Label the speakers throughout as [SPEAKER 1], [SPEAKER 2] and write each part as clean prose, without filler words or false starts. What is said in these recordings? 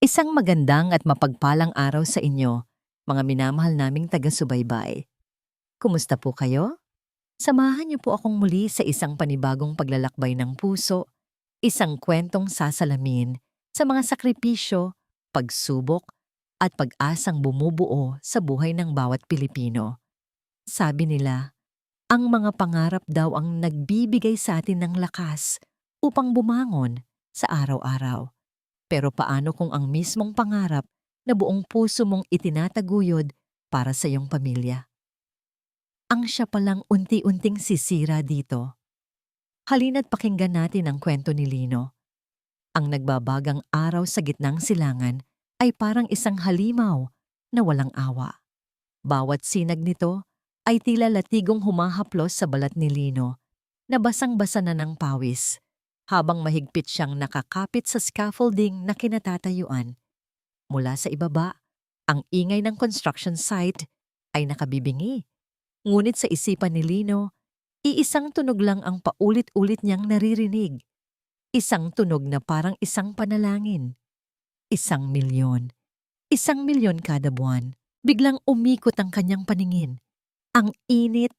[SPEAKER 1] Isang magandang at mapagpalang araw sa inyo, mga minamahal naming taga-subaybay. Kumusta po kayo? Samahan niyo po akong muli sa isang panibagong paglalakbay ng puso, isang kwentong sasalamin sa mga sakripisyo, pagsubok, at pag-asang bumubuo sa buhay ng bawat Pilipino. Sabi nila, ang mga pangarap daw ang nagbibigay sa atin ng lakas upang bumangon sa araw-araw. Pero paano kung ang mismong pangarap na buong puso mong itinataguyod para sa iyong pamilya? Ang siya palang unti-unting sisira dito. Halina't pakinggan natin ang kwento ni Lino. Ang nagbabagang araw sa gitnang silangan ay parang isang halimaw na walang awa. Bawat sinag nito ay tila latigong humahaplos sa balat ni Lino na basang-basa na ng pawis habang mahigpit siyang nakakapit sa scaffolding na kinatatayuan. Mula sa ibaba, ang ingay ng construction site ay nakabibingi. Ngunit sa isipan ni Lino, iisang tunog lang ang paulit-ulit niyang naririnig. Isang tunog na parang isang panalangin. 1,000,000. 1,000,000 kada buwan. Biglang umikot ang kanyang paningin. Ang init,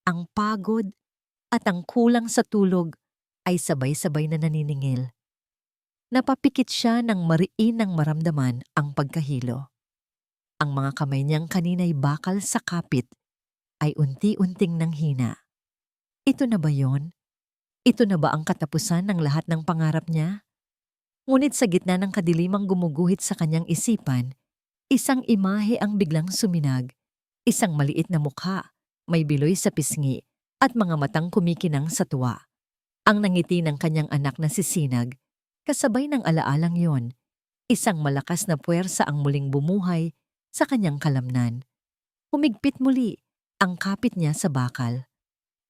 [SPEAKER 1] ang pagod, at ang kulang sa tulog ay sabay-sabay na naniningil. Napapikit siya nang mariin ng maramdaman ang pagkahilo. Ang mga kamay niyang kanina'y bakal sa kapit ay unti-unting nanghina. Ito na ba yon? Ito na ba ang katapusan ng lahat ng pangarap niya? Ngunit sa gitna ng kadilimang gumuguhit sa kanyang isipan, isang imahe ang biglang suminag. Isang maliit na mukha, may biloy sa pisngi at mga matang kumikinang sa tuwa. Ang nangiti ng kanyang anak na si Sinag, kasabay ng alaalang yon, isang malakas na puwersa ang muling bumuhay sa kanyang kalamnan. Humigpit muli ang kapit niya sa bakal.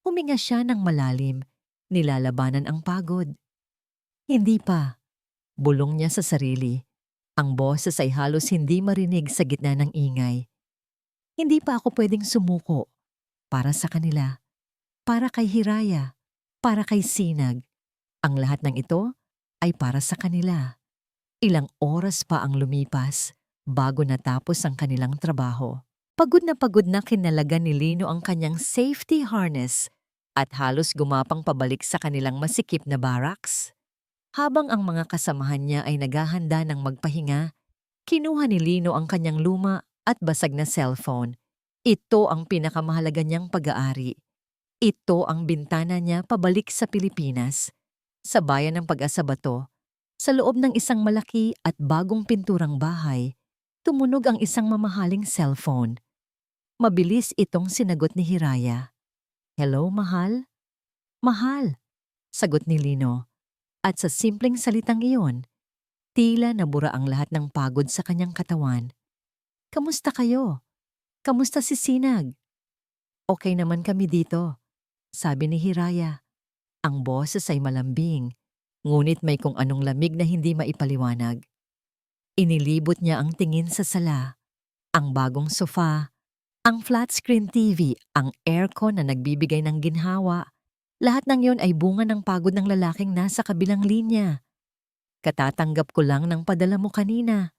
[SPEAKER 1] Huminga siya ng malalim, nilalabanan ang pagod. Hindi pa, bulong niya sa sarili. Ang boses ay halos hindi marinig sa gitna ng ingay. Hindi pa ako pwedeng sumuko para sa kanila, para kay Hiraya, para kay Sinag. Ang lahat ng ito ay para sa kanila. Ilang oras pa ang lumipas bago natapos ang kanilang trabaho. Pagod na kinalagan ni Lino ang kanyang safety harness at halos gumapang pabalik sa kanilang masikip na barracks. Habang ang mga kasamahan niya ay naghahanda ng magpahinga, kinuha ni Lino ang kanyang luma at basag na cellphone. Ito ang pinakamahalaga niyang pag-aari. Ito ang bintana niya pabalik sa Pilipinas. Sa bayan ng Pag-asa Bato, sa loob ng isang malaki at bagong pinturang bahay, tumunog ang isang mamahaling cellphone. Mabilis itong sinagot ni Hiraya. "Hello, mahal?" "Mahal," sagot ni Lino. At sa simpleng salitang iyon, tila nabura ang lahat ng pagod sa kanyang katawan. "Kamusta kayo? Kamusta si Sinag?" "Okay naman kami dito," sabi ni Hiraya. Ang boses ay malambing, ngunit may kung anong lamig na hindi maipaliwanag. Inilibot niya ang tingin sa sala, ang bagong sofa, ang flat screen TV, ang aircon na nagbibigay ng ginhawa. Lahat ng yon ay bunga ng pagod ng lalaking nasa kabilang linya. "Katatanggap ko lang ng padala mo kanina."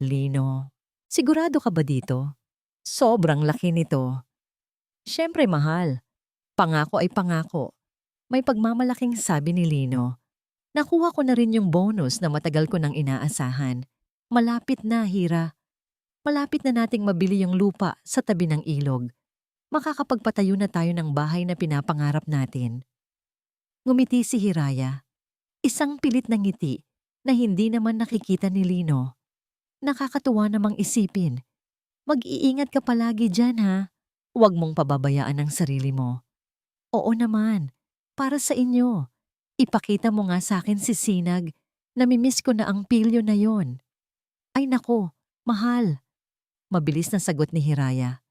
[SPEAKER 1] "Lino, sigurado ka ba dito? Sobrang laki nito." "Siyempre mahal. Pangako ay pangako." May pagmamalaking sabi ni Lino. "Nakuha ko na rin yung bonus na matagal ko nang inaasahan. Malapit na, Hira. Malapit na nating mabili yung lupa sa tabi ng ilog. Makakapagpatayo na tayo ng bahay na pinapangarap natin." Ngumiti si Hiraya. Isang pilit na ngiti na hindi naman nakikita ni Lino. Nakakatuwa namang isipin. Mag-iingat ka palagi dyan, ha? Huwag mong pababayaan ang sarili mo. "Oo naman. Para sa inyo. Ipakita mo nga sa akin si Sinag. Namimiss ko na ang pilyo na yon." "Ay nako, mahal." Mabilis na sagot ni Hiraya.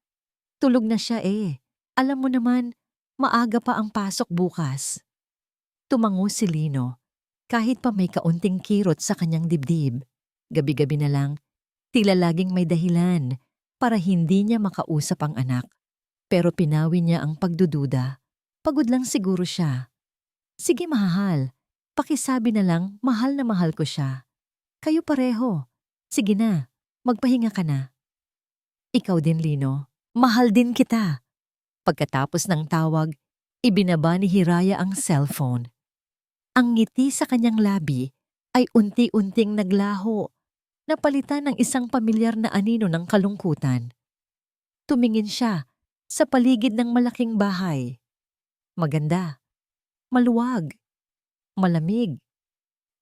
[SPEAKER 1] "Tulog na siya eh. Alam mo naman, maaga pa ang pasok bukas." Tumango si Lino. Kahit pa may kaunting kirot sa kanyang dibdib. Gabi-gabi na lang, tila laging may dahilan para hindi niya makausap ang anak. Pero pinawi niya ang pagdududa. Pagod lang siguro siya. "Sige mahal, pakisabi na lang mahal na mahal ko siya. Kayo pareho. Sige na, magpahinga ka na. Ikaw din, Lino. Mahal din kita. Pagkatapos ng tawag, ibinaba ni Hiraya ang cellphone. Ang ngiti sa kanyang labi ay unti-unting naglaho, napalitan ng isang pamilyar na anino ng kalungkutan. Tumingin siya sa paligid ng malaking bahay. Maganda, maluwag, malamig,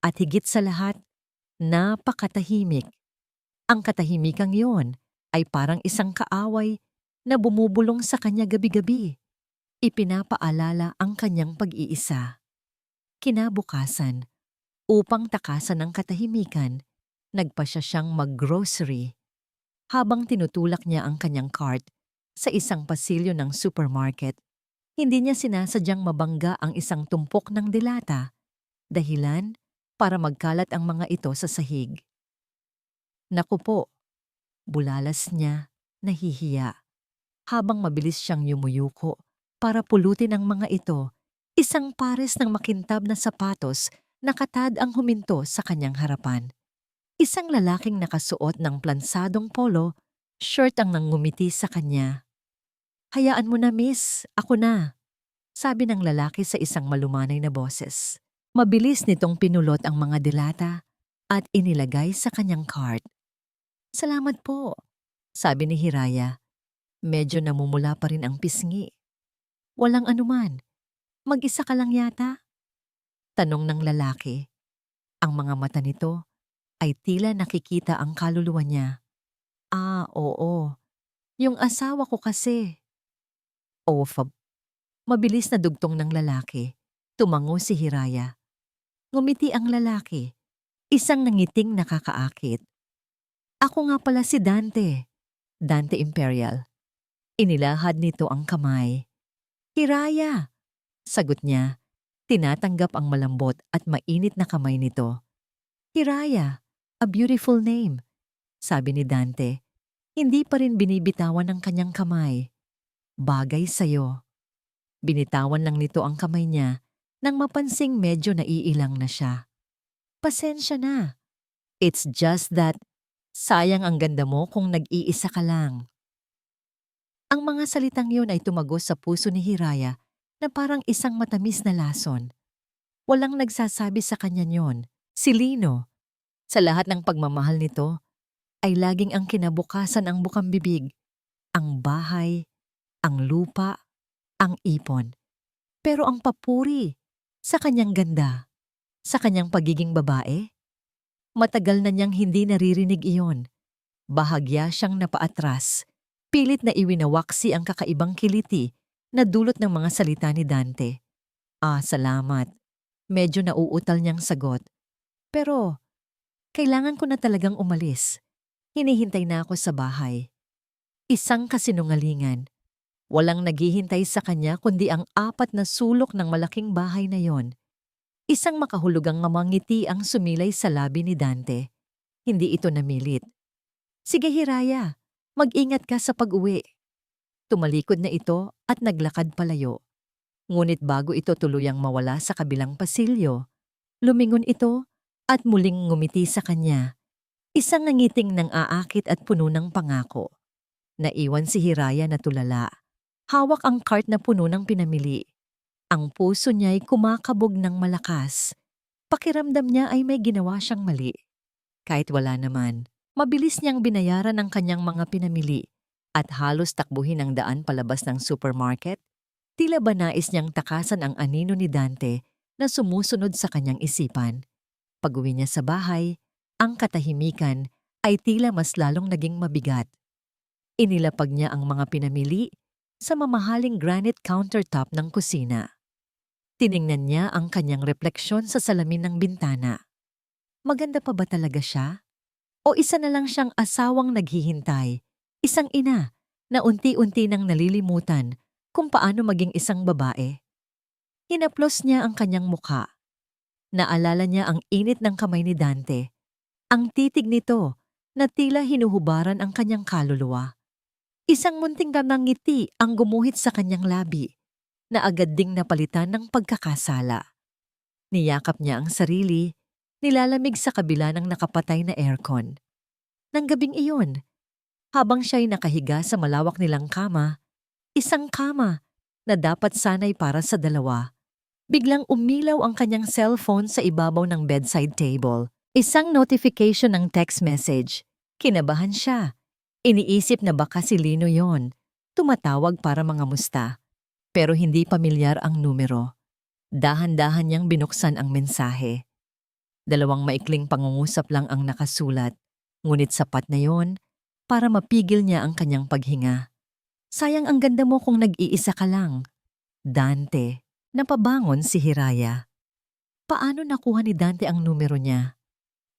[SPEAKER 1] at higit sa lahat, napakatahimik. Ang katahimikang yon ay parang isang kaaway na bumubulong sa kanya gabi-gabi. Ipinapaalala ang kanyang pag-iisa. Kinabukasan, upang takasan ang katahimikan, nagpasya siyang mag-grocery. Habang tinutulak niya ang kanyang cart sa isang pasilyo ng supermarket, hindi niya sinasadyang mabangga ang isang tumpok ng delata, dahilan para magkalat ang mga ito sa sahig. Naku po, bulalas niya, nahihiya. Habang mabilis siyang yumuyuko para pulutin ang mga ito, isang pares ng makintab na sapatos nakatad ang huminto sa kanyang harapan. Isang lalaking nakasuot ng plansadong polo, shirt ang nangumiti sa kanya. "Hayaan mo na, miss. Ako na," sabi ng lalaki sa isang malumanay na boses. Mabilis nitong pinulot ang mga delata at inilagay sa kanyang cart. "Salamat po," sabi ni Hiraya. Medyo namumula pa rin ang pisngi. "Walang anuman. Mag-isa ka lang yata?" Tanong ng lalaki. Ang mga mata nito ay tila nakikita ang kaluluwa niya. "Ah, oo. Yung asawa ko kasi." "Oh, Mabilis na dugtong ng lalaki. Tumango si Hiraya. Ngumiti ang lalaki. Isang nangiting nakakaakit. "Ako nga pala si Dante. Dante Imperial." Inilahad nito ang kamay. "Hiraya," sagot niya. Tinatanggap ang malambot at mainit na kamay nito. "Hiraya, a beautiful name," sabi ni Dante. Hindi pa rin binibitawan ang kanyang kamay. "Bagay sa'yo." Binitawan lang nito ang kamay niya nang mapansing medyo naiilang na siya. "Pasensya na. It's just that sayang ang ganda mo kung nag-iisa ka lang." Ang mga salitang yun ay tumagos sa puso ni Hiraya na parang isang matamis na lason. Walang nagsasabi sa kanya yon. Si Lino. Sa lahat ng pagmamahal nito, ay laging ang kinabukasan ang bukang bibig, ang bahay, ang lupa, ang ipon. Pero ang papuri sa kanyang ganda, sa kanyang pagiging babae, matagal na niyang hindi naririnig iyon. Bahagya siyang napaatras, pilit na iwinawaksi ang kakaibang kiliti na dulot ng mga salita ni Dante. "Ah, salamat." Medyo nauutal niyang sagot. "Pero, kailangan ko na talagang umalis. Hinihintay na ako sa bahay." Isang kasinungalingan. Walang naghihintay sa kanya kundi ang apat na sulok ng malaking bahay na yon. Isang makahulugang ngiti ang sumilay sa labi ni Dante. Hindi ito namilit. "Sige Hiraya, mag-ingat ka sa pag-uwi." Tumalikod na ito at naglakad palayo. Ngunit bago ito tuluyang mawala sa kabilang pasilyo, lumingon ito at muling ngumiti sa kanya. Isang nangiting ng aakit at puno ng pangako. Naiwan si Hiraya na tulala. Hawak ang cart na puno ng pinamili. Ang puso niya'y kumakabog ng malakas. Pakiramdam niya ay may ginawa siyang mali. Kahit wala naman, mabilis niyang binayaran ang kanyang mga pinamili at halos takbuhin ang daan palabas ng supermarket. Tila ba nais niyang takasan ang anino ni Dante na sumusunod sa kanyang isipan. Pag-uwi niya sa bahay, ang katahimikan ay tila mas lalong naging mabigat. Inilapag niya ang mga pinamili sa mamahaling granite countertop ng kusina. Tiningnan niya ang kanyang refleksyon sa salamin ng bintana. Maganda pa ba talaga siya? O isa na lang siyang asawang naghihintay, isang ina na unti-unti nang nalilimutan kung paano maging isang babae? Hinaplos niya ang kanyang mukha. Naalala niya ang init ng kamay ni Dante, ang titig nito na tila hinuhubaran ang kanyang kaluluwa. Isang munting ngiti ang gumuhit sa kanyang labi, na agad ding napalitan ng pagkakasala. Niyakap niya ang sarili, nilalamig sa kabila ng nakapatay na aircon. Nang gabing iyon, habang siya'y nakahiga sa malawak nilang kama, isang kama na dapat sanay para sa dalawa, biglang umilaw ang kanyang cellphone sa ibabaw ng bedside table. Isang notification ng text message. Kinabahan siya. Iniisip na baka si Lino yon. Tumatawag para mangamusta. Pero hindi pamilyar ang numero. Dahan-dahan niyang binuksan ang mensahe. 2 maikling pangungusap lang ang nakasulat, ngunit sapat na yon para mapigil niya ang kanyang paghinga. Sayang ang ganda mo kung nag-iisa ka lang. Dante. Napabangon si Hiraya. Paano nakuha ni Dante ang numero niya?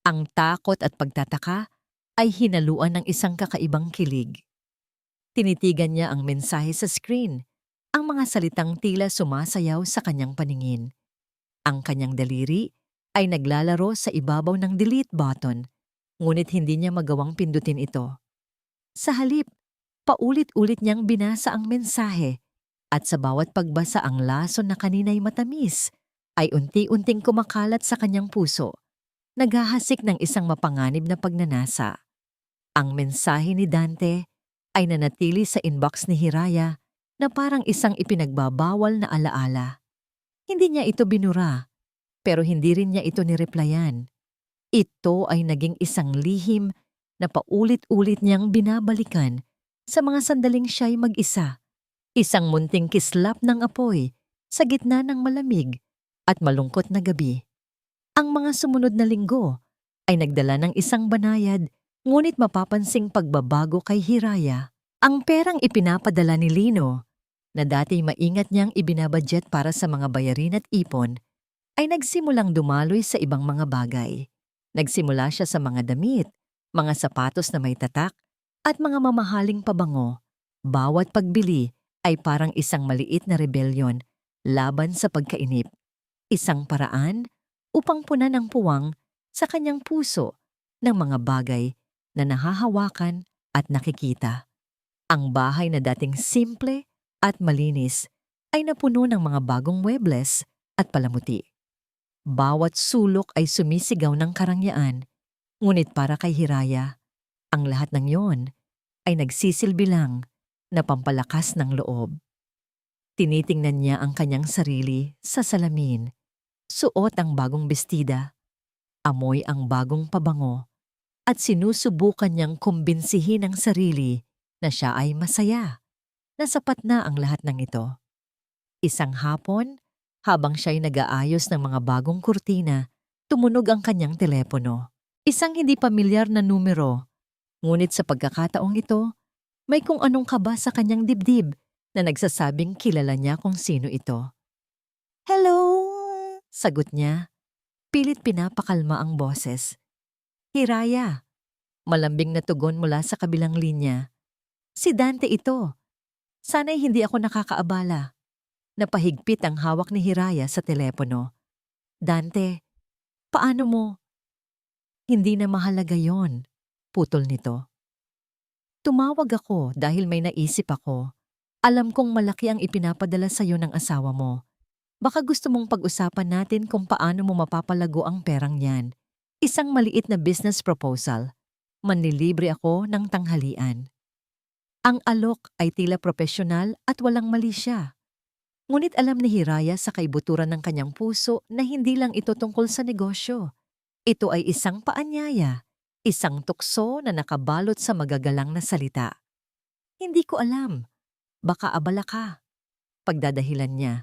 [SPEAKER 1] Ang takot at pagtataka ay hinaluan ng isang kakaibang kilig. Tinitigan niya ang mensahe sa screen. Ang mga salitang tila sumasayaw sa kanyang paningin. Ang kanyang daliri ay naglalaro sa ibabaw ng delete button, ngunit hindi niya magawang pindutin ito. Sa halip, paulit-ulit niyang binasa ang mensahe at sa bawat pagbasa ang lason na kanina'y matamis ay unti-unting kumakalat sa kanyang puso, naghahasik ng isang mapanganib na pagnanasa. Ang mensahe ni Dante ay nanatili sa inbox ni Hiraya na parang isang ipinagbabawal na alaala. Hindi niya ito binura, pero hindi rin niya ito nireplyan. Ito ay naging isang lihim na paulit-ulit niyang binabalikan sa mga sandaling siya'y mag-isa. Isang munting kislap ng apoy sa gitna ng malamig at malungkot na gabi. Ang mga sumunod na linggo ay nagdala ng isang banayad ngunit mapapansing pagbabago kay Hiraya. Ang perang ipinapadala ni Lino, na dati maingat niyang ibinabudget para sa mga bayarin at ipon, ay nagsimulang dumaloy sa ibang mga bagay. Nagsimula siya sa mga damit, mga sapatos na may tatak, at mga mamahaling pabango. Bawat pagbili ay parang isang maliit na rebelyon laban sa pagkainip. Isang paraan upang punan ang puwang sa kanyang puso ng mga bagay na nahahawakan at nakikita. Ang bahay na dating simple at malinis ay napuno ng mga bagong muebles at palamuti. Bawat sulok ay sumisigaw ng karangyaan, ngunit para kay Hiraya, ang lahat ng yon ay nagsisilbi lang na pampalakas ng loob. Tinitingnan niya ang kanyang sarili sa salamin, suot ang bagong bestida, amoy ang bagong pabango, at sinusubukan niyang kumbinsihin ang sarili na siya ay masaya, na sapat na ang lahat ng ito. Isang hapon, habang siya'y nag-aayos ng mga bagong kurtina, tumunog ang kanyang telepono. Isang hindi pamilyar na numero, ngunit sa pagkakataong ito, may kung anong kaba sa kanyang dibdib na nagsasabing kilala niya kung sino ito. "Hello!" sagot niya. Pilit pinapakalma ang boses. "Hiraya," malambing na tugon mula sa kabilang linya. "Si Dante ito. Sana'y hindi ako nakakaabala." Napahigpit ang hawak ni Hiraya sa telepono. "Dante, paano mo?" "Hindi na mahalaga yon," putol nito. "Tumawag ako dahil may naisip ako. Alam kong malaki ang ipinapadala sa'yo ng asawa mo. Baka gusto mong pag-usapan natin kung paano mo mapapalago ang perang yan. Isang maliit na business proposal. Manlilibre ako ng tanghalian." Ang alok ay tila propesyonal at walang mali siya. Ngunit alam ni Hiraya sa kaibuturan ng kanyang puso na hindi lang ito tungkol sa negosyo. Ito ay isang paanyaya, isang tukso na nakabalot sa magagalang na salita. "Hindi ko alam. Baka abala ka." Pagdadahilan niya.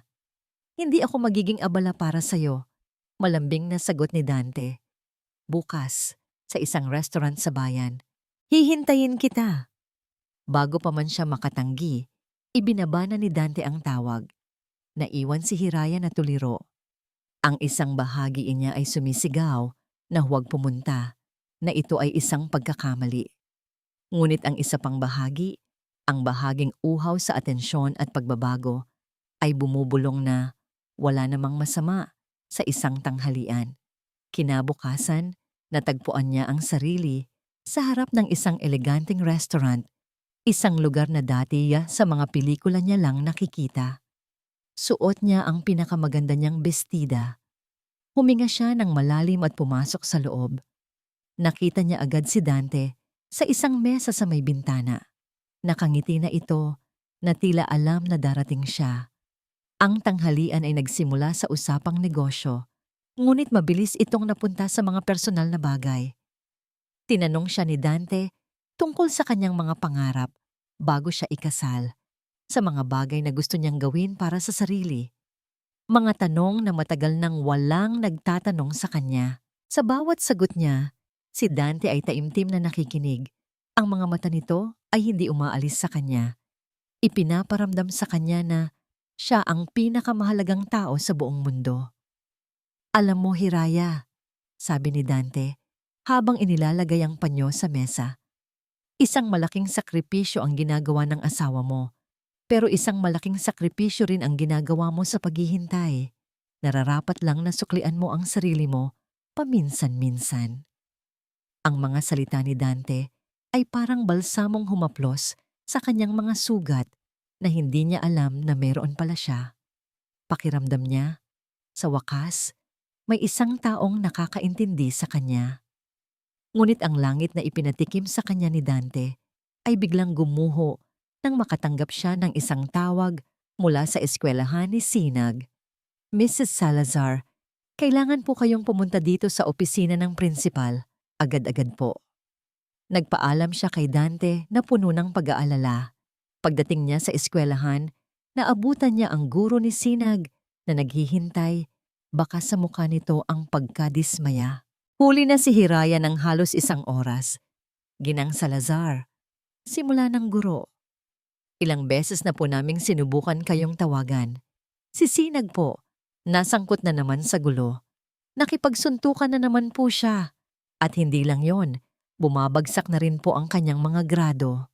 [SPEAKER 1] "Hindi ako magiging abala para sa'yo," malambing na sagot ni Dante. "Bukas, sa isang restaurant sa bayan. Hihintayin kita." Bago pa man siya makatanggi, ibinaba na ni Dante ang tawag. Naiwan si Hiraya na tuliro. Ang isang bahagi niya ay sumisigaw na huwag pumunta, na ito ay isang pagkakamali. Ngunit ang isa pang bahagi, ang bahaging uhaw sa atensyon at pagbabago, ay bumubulong na wala namang masama sa isang tanghalian. Kinabukasan, natagpuan niya ang sarili sa harap ng isang eleganteng restaurant, isang lugar na dati sa mga pelikula niya lang nakikita. Suot niya ang pinakamaganda niyang bestida. Huminga siya ng malalim at pumasok sa loob. Nakita niya agad si Dante Sa isang mesa sa may bintana, nakangiti na ito na tila alam na darating siya. Ang tanghalian ay nagsimula sa usapang negosyo, ngunit mabilis itong napunta sa mga personal na bagay. Tinanong siya ni Dante tungkol sa kanyang mga pangarap bago siya ikasal, sa mga bagay na gusto niyang gawin para sa sarili. Mga tanong na matagal nang walang nagtatanong sa kanya. Sa bawat sagot niya, si Dante ay taimtim na nakikinig. Ang mga mata nito ay hindi umaalis sa kanya. Ipinaparamdam sa kanya na siya ang pinakamahalagang tao sa buong mundo. Alam mo, Hiraya, sabi ni Dante habang inilalagay ang panyo sa mesa. Isang malaking sakripisyo ang ginagawa ng asawa mo. Pero isang malaking sakripisyo rin ang ginagawa mo sa paghihintay. Nararapat lang na suklian mo ang sarili mo paminsan-minsan. Ang mga salita ni Dante ay parang balsamong humaplos sa kanyang mga sugat na hindi niya alam na meron pala siya. Pakiramdam niya, sa wakas, may isang taong nakakaintindi sa kanya. Ngunit ang langit na ipinatikim sa kanya ni Dante ay biglang gumuho nang makatanggap siya ng isang tawag mula sa eskwelahan ni Sinag. Mrs. Salazar, kailangan po kayong pumunta dito sa opisina ng prinsipal, agad-agad po. Nagpaalam siya kay Dante na puno ng pag-aalala. Pagdating niya sa eskwelahan, naabutan niya ang guro ni Sinag na naghihintay, baka sa mukha nito ang pagkadismaya. Huli na si Hiraya ng halos 1 oras. Ginang Salazar, simula ng guro. Ilang beses na po naming sinubukan kayong tawagan. Si Sinag po, nasangkot na naman sa gulo. Nakipagsuntukan na naman po siya. At hindi lang yon, bumabagsak na rin po ang kanyang mga grado.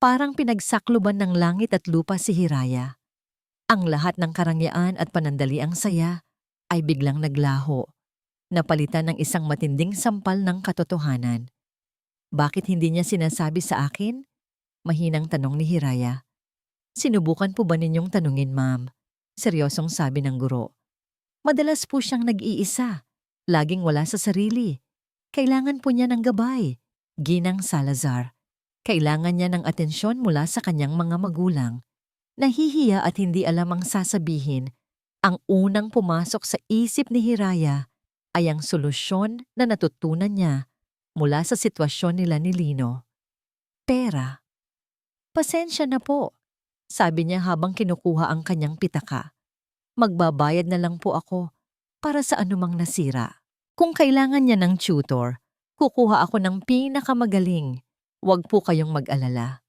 [SPEAKER 1] Parang pinagsakloban ng langit at lupa si Hiraya. Ang lahat ng karangyaan at panandaliang saya ay biglang naglaho, napalitan ng isang matinding sampal ng katotohanan. Bakit hindi niya sinasabi sa akin? Mahinang tanong ni Hiraya. Sinubukan po ba ninyong tanungin, ma'am? Seryosong sabi ng guro. Madalas po siyang nag-iisa. Laging wala sa sarili. Kailangan po niya ng gabay. Ginang Salazar. Kailangan niya ng atensyon mula sa kanyang mga magulang. Nahihiya at hindi alam ang sasabihin. Ang unang pumasok sa isip ni Hiraya ay ang solusyon na natutunan niya mula sa sitwasyon nila ni Lino. Pera. Pasensya na po, sabi niya habang kinukuha ang kanyang pitaka. Magbabayad na lang po ako para sa anumang nasira. Kung kailangan niya ng tutor, kukuha ako ng pinakamagaling. Huwag po kayong mag-alala.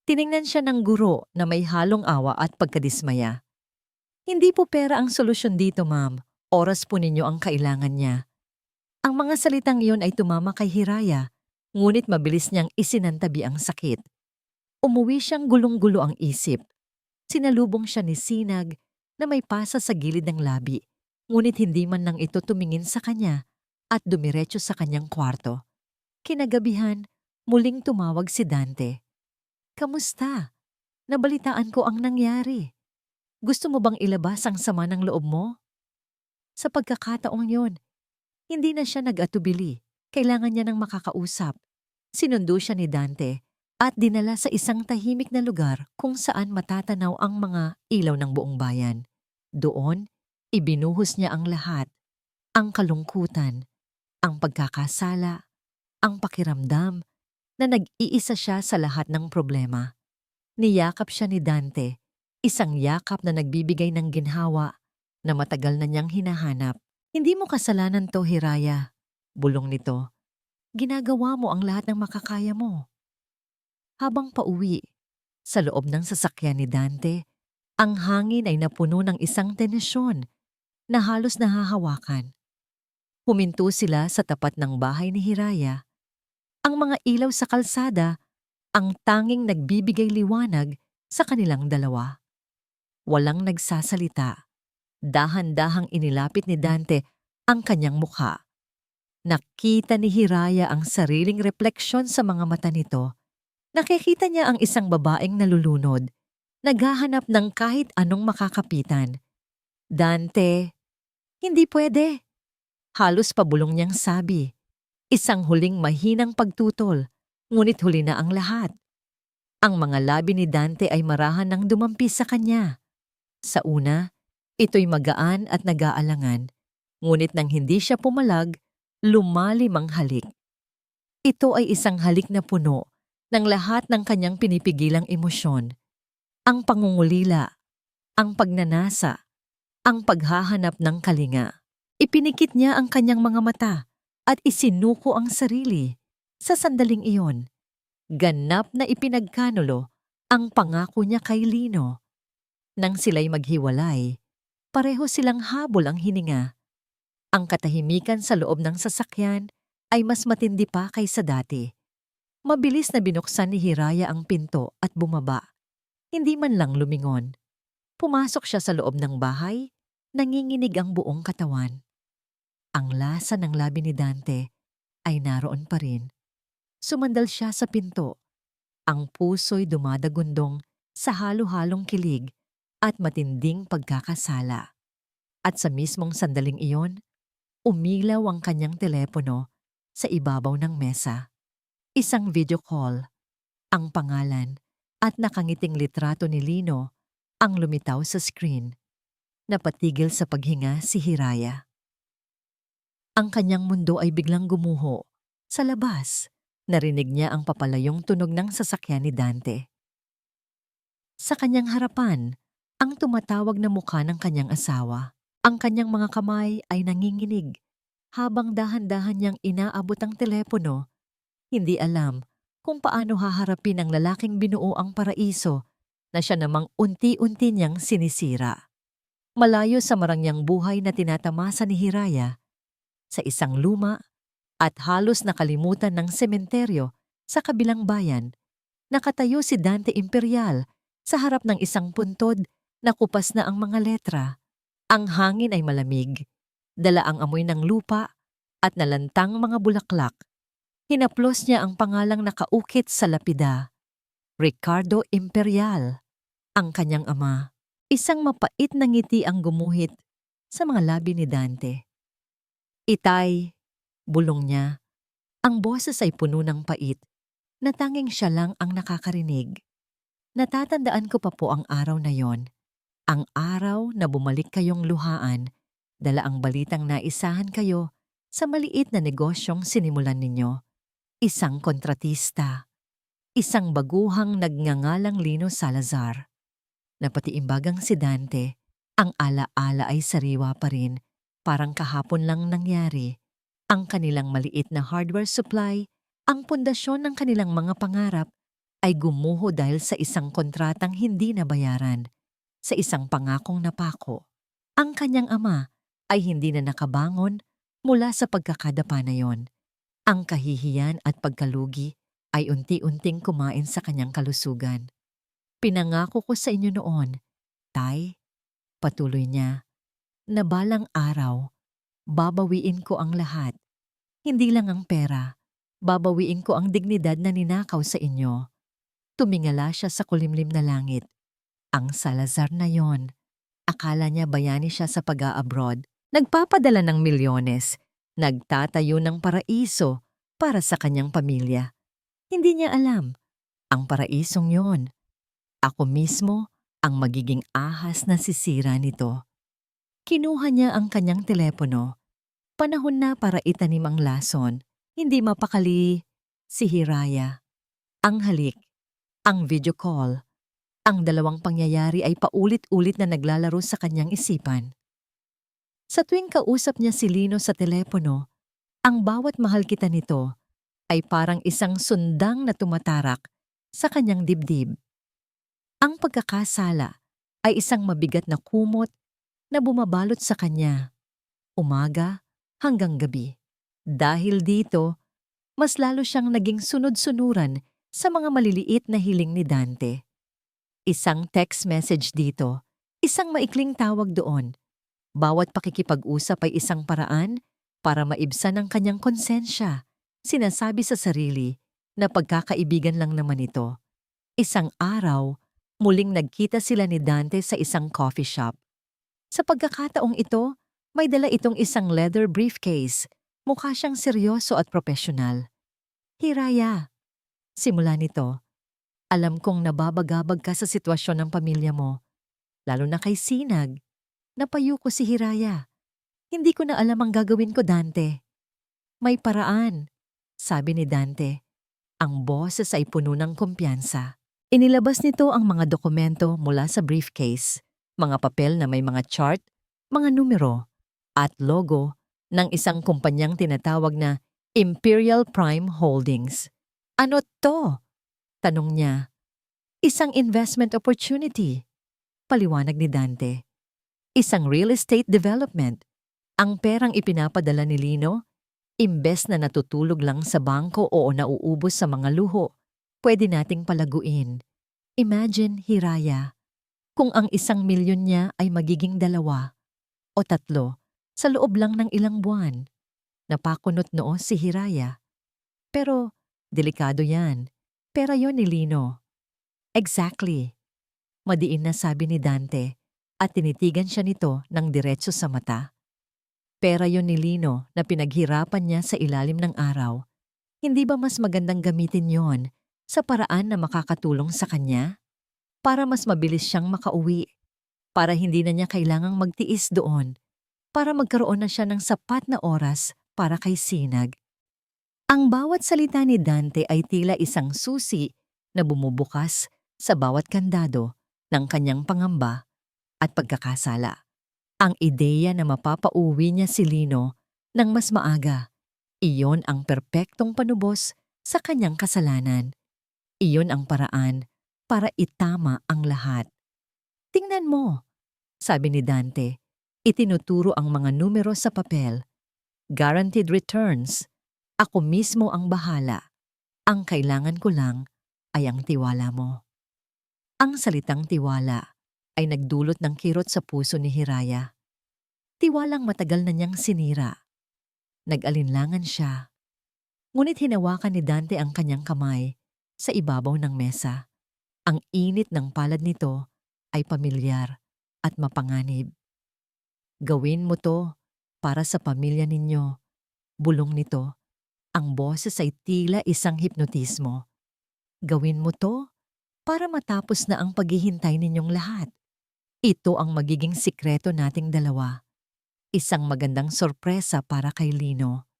[SPEAKER 1] Tiningnan siya ng guro na may halong awa at pagkadismaya. Hindi po pera ang solusyon dito, ma'am. Oras po ninyo ang kailangan niya. Ang mga salitang iyon ay tumama kay Hiraya, ngunit mabilis niyang isinantabi ang sakit. Umuwi siyang gulong-gulo ang isip. Sinalubong siya ni Sinag na may pasa sa gilid ng labi, ngunit hindi man lang ito tumingin sa kanya at dumiretso sa kanyang kwarto. Kinagabihan, muling tumawag si Dante. Kamusta? Nabalitaan ko ang nangyari. Gusto mo bang ilabas ang sama ng loob mo? Sa pagkakataong yon, hindi na siya nag-atubili. Kailangan niya ng makakausap. Sinundo siya ni Dante at dinala sa isang tahimik na lugar kung saan matatanaw ang mga ilaw ng buong bayan. Doon, ibinuhos niya ang lahat. Ang kalungkutan, ang pagkakasala, ang pakiramdam na nag-iisa siya sa lahat ng problema. Niyakap siya ni Dante, isang yakap na nagbibigay ng ginhawa na matagal na niyang hinahanap. Hindi mo kasalanan to, Hiraya. Bulong nito. Ginagawa mo ang lahat ng makakaya mo. Habang pauwi, sa loob ng sasakyan ni Dante, ang hangin ay napuno ng isang tensyon na halos nahahawakan. Huminto sila sa tapat ng bahay ni Hiraya. Ang mga ilaw sa kalsada ang tanging nagbibigay liwanag sa kanilang dalawa. Walang nagsasalita. Dahan-dahang inilapit ni Dante ang kanyang mukha. Nakita ni Hiraya ang sariling refleksyon sa mga mata nito. Nakikita niya ang isang babaeng nalulunod, naghahanap ng kahit anong makakapitan. Dante, hindi pwede. Halos pabulong niyang sabi. Isang huling mahinang pagtutol, Ngunit huli na ang lahat. Ang mga labi ni Dante ay marahan ng dumampi sa kanya. Sa una, ito'y magaan at nag-aalangan, ngunit nang hindi siya pumalag, lumalim ang halik. Ito ay isang halik na puno ng lahat ng kanyang pinipigilang emosyon. Ang pangungulila, ang pagnanasa, ang paghahanap ng kalinga. Ipinikit niya ang kanyang mga mata at isinuko ang sarili. Sa sandaling iyon, ganap na ipinagkanulo ang pangako niya kay Lino. Nang sila'y maghiwalay, pareho silang habol ang hininga. Ang katahimikan sa loob ng sasakyan ay mas matindi pa kaysa dati. Mabilis na binuksan ni Hiraya ang pinto at bumaba. Hindi man lang lumingon. Pumasok siya sa loob ng bahay, nanginginig ang buong katawan. Ang lasa ng labi ni Dante ay naroon pa rin. Sumandal siya sa pinto. Ang puso'y dumadagundong sa halo-halong kilig at matinding pagkakasala. At sa mismong sandaling iyon, umilaw ang kanyang telepono sa ibabaw ng mesa. Isang video call, ang pangalan at nakangiting litrato ni Lino ang lumitaw sa screen. Napatigil sa paghinga si Hiraya. Ang kanyang mundo ay biglang gumuho. Sa labas, narinig niya ang papalayong tunog ng sasakyan ni Dante. Sa kanyang harapan, ang tumatawag na mukha ng kanyang asawa. Ang kanyang mga kamay ay nanginginig. Habang dahan-dahan niyang inaabot ang telepono, hindi alam kung paano haharapin ang lalaking binuo ang paraiso na siya namang unti-unti niyang sinisira. Malayo sa marangyang buhay na tinatamasa ni Hiraya, sa isang luma at halos nakalimutan ng sementeryo sa kabilang bayan, nakatayo si Dante Imperial sa harap ng isang puntod na kupas na ang mga letra. Ang hangin ay malamig, dala ang amoy ng lupa at nalantang mga bulaklak. Hinaplos niya ang pangalang nakaukit sa lapida. Ricardo Imperial, ang kanyang ama. Isang mapait na ngiti ang gumuhit sa mga labi ni Dante. Itay, bulong niya. Ang boses ay puno ng pait, na tanging siya lang ang nakakarinig. Natatandaan ko pa po ang araw na yon. Ang araw na bumalik kayong luhaan, dala ang balitang naisahan kayo sa maliit na negosyong sinimulan ninyo. Isang kontratista. Isang baguhang nagngangalang Lino Salazar. Napatiimbagang si Dante, ang ala-ala ay sariwa pa rin, parang kahapon lang nangyari. Ang kanilang maliit na hardware supply, ang pundasyon ng kanilang mga pangarap, ay gumuho dahil sa isang kontratang hindi nabayaran, sa isang pangakong napako. Ang kanyang ama ay hindi na nakabangon mula sa pagkakadapa na yon. Ang kahihiyan at pagkalugi ay unti-unting kumain sa kanyang kalusugan. Pinangako ko sa inyo noon, Tay, patuloy niya, na balang araw, babawiin ko ang lahat. Hindi lang ang pera, babawiin ko ang dignidad na ninakaw sa inyo. Tumingala siya sa kulimlim na langit. Ang Salazar na yon, akala niya bayani siya sa pag-a-abroad, nagpapadala ng milyones, nagtatayo ng paraiso para sa kanyang pamilya. Hindi niya alam, ang paraisong yon, ako mismo ang magiging ahas na sisira nito. Kinuha niya ang kanyang telepono. Panahon na para itanim ang lason, hindi mapakali si Hiraya. Ang halik, ang video call, ang dalawang pangyayari ay paulit-ulit na naglalaro sa kanyang isipan. Sa tuwing kausap niya si Lino sa telepono, ang bawat mahal kita nito ay parang isang sundang na tumatarak sa kanyang dibdib. Ang pagkakasala ay isang mabigat na kumot na bumabalot sa kanya, umaga hanggang gabi. Dahil dito, mas lalo siyang naging sunod-sunuran sa mga maliliit na hiling ni Dante. Isang text message dito, isang maikling tawag doon. Bawat pakikipag-usap ay isang paraan para maibsan ang kanyang konsensya. Sinasabi sa sarili na pagkakaibigan lang naman ito. Isang araw, muling nagkita sila ni Dante sa isang coffee shop. Sa pagkakataong ito, may dala itong isang leather briefcase. Mukha siyang seryoso at profesional. Hiraya, Simula nito, alam kong nababagabag ka sa sitwasyon ng pamilya mo, lalo na kay Sinag. Napayo ko si Hiraya. Hindi ko na alam ang gagawin ko, Dante. May paraan, sabi ni Dante. Ang boses ay puno ng kumpiyansa. Inilabas nito ang mga dokumento mula sa briefcase, mga papel na may mga chart, mga numero, at logo ng isang kumpanyang tinatawag na Imperial Prime Holdings. Ano to? Tanong niya. Isang investment opportunity, paliwanag ni Dante. Isang real estate development. Ang perang ipinapadala ni Lino, imbes na natutulog lang sa bangko o nauubos sa mga luho, pwede nating palaguin. Imagine, Hiraya, kung ang 1,000,000 niya ay magiging 2 o 3 sa loob lang ng ilang buwan. Napakunot noo si Hiraya. Pero, delikado yan. Pera yon ni Lino. Exactly. Madiin na sabi ni Dante at tinitigan siya nito ng diretso sa mata. Pera yon ni Lino na pinaghirapan niya sa ilalim ng araw. Hindi ba mas magandang gamitin yon sa paraan na makakatulong sa kanya? Para mas mabilis siyang makauwi. Para hindi na niya kailangang magtiis doon. Para magkaroon na siya ng sapat na oras para kay Sinag. Ang bawat salita ni Dante ay tila isang susi na bumubukas sa bawat kandado ng kanyang pangamba at pagkakasala. Ang ideya na mapapauwi niya si Lino ng mas maaga, iyon ang perpektong panubos sa kanyang kasalanan. Iyon ang paraan para itama ang lahat. Tingnan mo, sabi ni Dante, itinuturo ang mga numero sa papel. Guaranteed returns. Ako mismo ang bahala. Ang kailangan ko lang ay ang tiwala mo. Ang salitang tiwala ay nagdulot ng kirot sa puso ni Hiraya. Tiwalang matagal na niyang sinira. Nag-alinlangan siya. Ngunit hinawakan ni Dante ang kanyang kamay sa ibabaw ng mesa. Ang init ng palad nito ay pamilyar at mapanganib. Gawin mo to para sa pamilya ninyo. Bulong nito. Ang boses ay tila isang hipnotismo. Gawin mo to para matapos na ang paghihintay ninyong lahat. Ito ang magiging sikreto nating dalawa. Isang magandang sorpresa para kay Lino.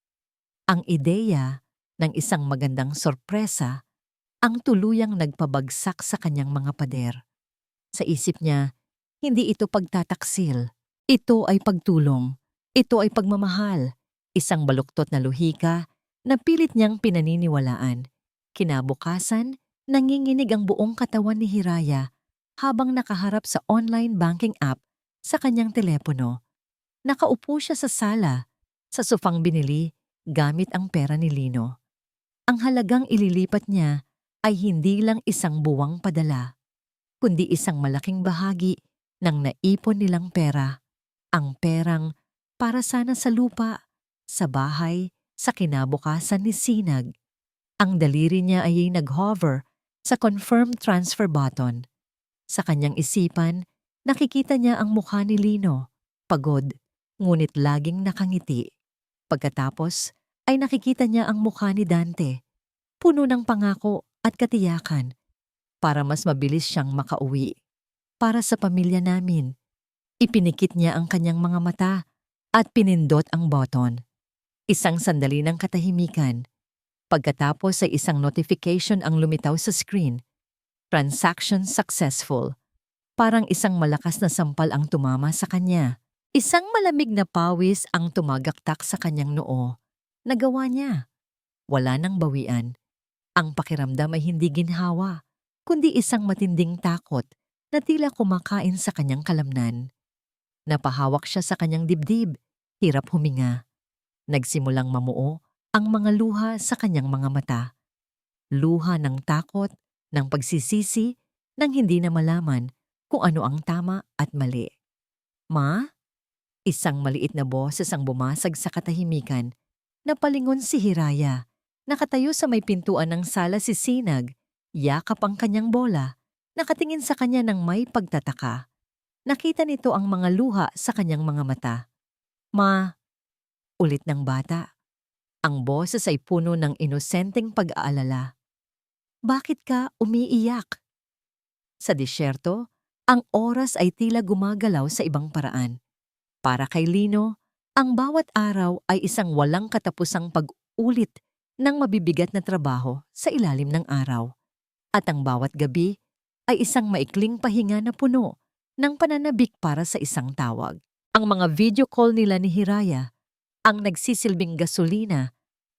[SPEAKER 1] Ang ideya ng isang magandang sorpresa ang tuluyang nagpabagsak sa kanyang mga pader. Sa isip niya, hindi ito pagtataksil. Ito ay pagtulong. Ito ay pagmamahal. Isang baluktot na luhika na pilit niyang pinaniniwalaan. Kinabukasan, nanginginig ang buong katawan ni Hiraya habang nakaharap sa online banking app sa kanyang telepono. Nakaupo siya sa sala, sa sofang binili, gamit ang pera ni Lino. Ang halagang ililipat niya ay hindi lang isang buwang padala, kundi isang malaking bahagi ng naipon nilang pera. Ang perang para sana sa lupa, sa bahay, sa kinabukasan ni Sinag. Ang daliri niya ay nag-hover sa confirm transfer button. Sa kanyang isipan, nakikita niya ang mukha ni Lino, pagod, ngunit laging nakangiti. Pagkatapos ay nakikita niya ang mukha ni Dante, puno ng pangako at katiyakan, para mas mabilis siyang makauwi. Para sa pamilya namin. Ipinikit niya ang kanyang mga mata at pinindot ang button. Isang sandali ng katahimikan. Pagkatapos ay isang notification ang lumitaw sa screen. Transaction successful. Parang isang malakas na sampal ang tumama sa kanya. Isang malamig na pawis ang tumagaktak sa kanyang noo. Nagawa niya. Wala nang bawian. Ang pakiramdam ay hindi ginhawa, kundi isang matinding takot na tila kumakain sa kanyang kalamnan. Napahawak siya sa kanyang dibdib, hirap huminga. Nagsimulang mamuo ang mga luha sa kanyang mga mata. Luha ng takot, ng pagsisisi, nang hindi na malaman kung ano ang tama at mali. Ma? Isang maliit na boses ang bumasag sa katahimikan. Napalingon si Hiraya. Nakatayo sa may pintuan ng sala si Sinag. Yakap ang kanyang bola. Nakatingin sa kanya ng may pagtataka. Nakita nito ang mga luha sa kanyang mga mata. Ma, ulit ng bata. Ang boses ay puno ng inosenteng pag-aalala. Bakit ka umiiyak? Sa disyerto, ang oras ay tila gumagalaw sa ibang paraan. Para kay Lino, ang bawat araw ay isang walang katapusang pag-ulit ng mabibigat na trabaho sa ilalim ng araw. At ang bawat gabi ay isang maikling pahinga na puno ng pananabik para sa isang tawag. Ang mga video call nila ni Hiraya ang nagsisilbing gasolina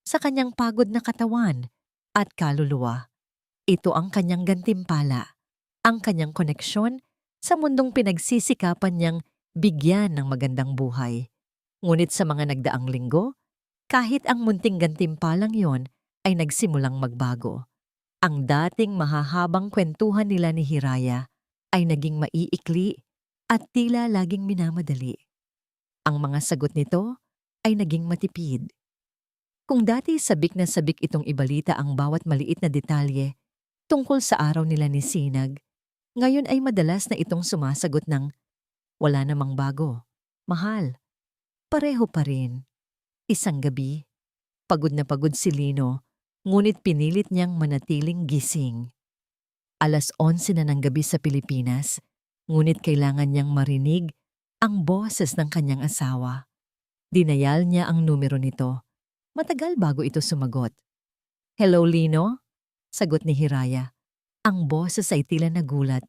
[SPEAKER 1] sa kanyang pagod na katawan at kaluluwa. Ito ang kanyang gantimpala, ang kanyang koneksyon sa mundong pinagsisikapan niyang bigyan ng magandang buhay. Ngunit sa mga nagdaang linggo, kahit ang munting gantimpalang yon ay nagsimulang magbago. Ang dating mahahabang kwentuhan nila ni Hiraya ay naging maiikli at tila laging minamadali. Ang mga sagot nito ay naging matipid. Kung dati sabik na sabik itong ibalita ang bawat maliit na detalye tungkol sa araw nila ni Sinag, ngayon ay madalas na itong sumasagot ng, "Wala namang bago. Mahal. Pareho pa rin." Isang gabi, pagod na pagod si Lino, ngunit pinilit niyang manatiling gising. 11:00 na ng gabi sa Pilipinas, ngunit kailangan niyang marinig ang boses ng kanyang asawa. Dinayal niya ang numero nito. Matagal bago ito sumagot. "Hello, Lino?" Sagot ni Hiraya. Ang boses ay tila nagulat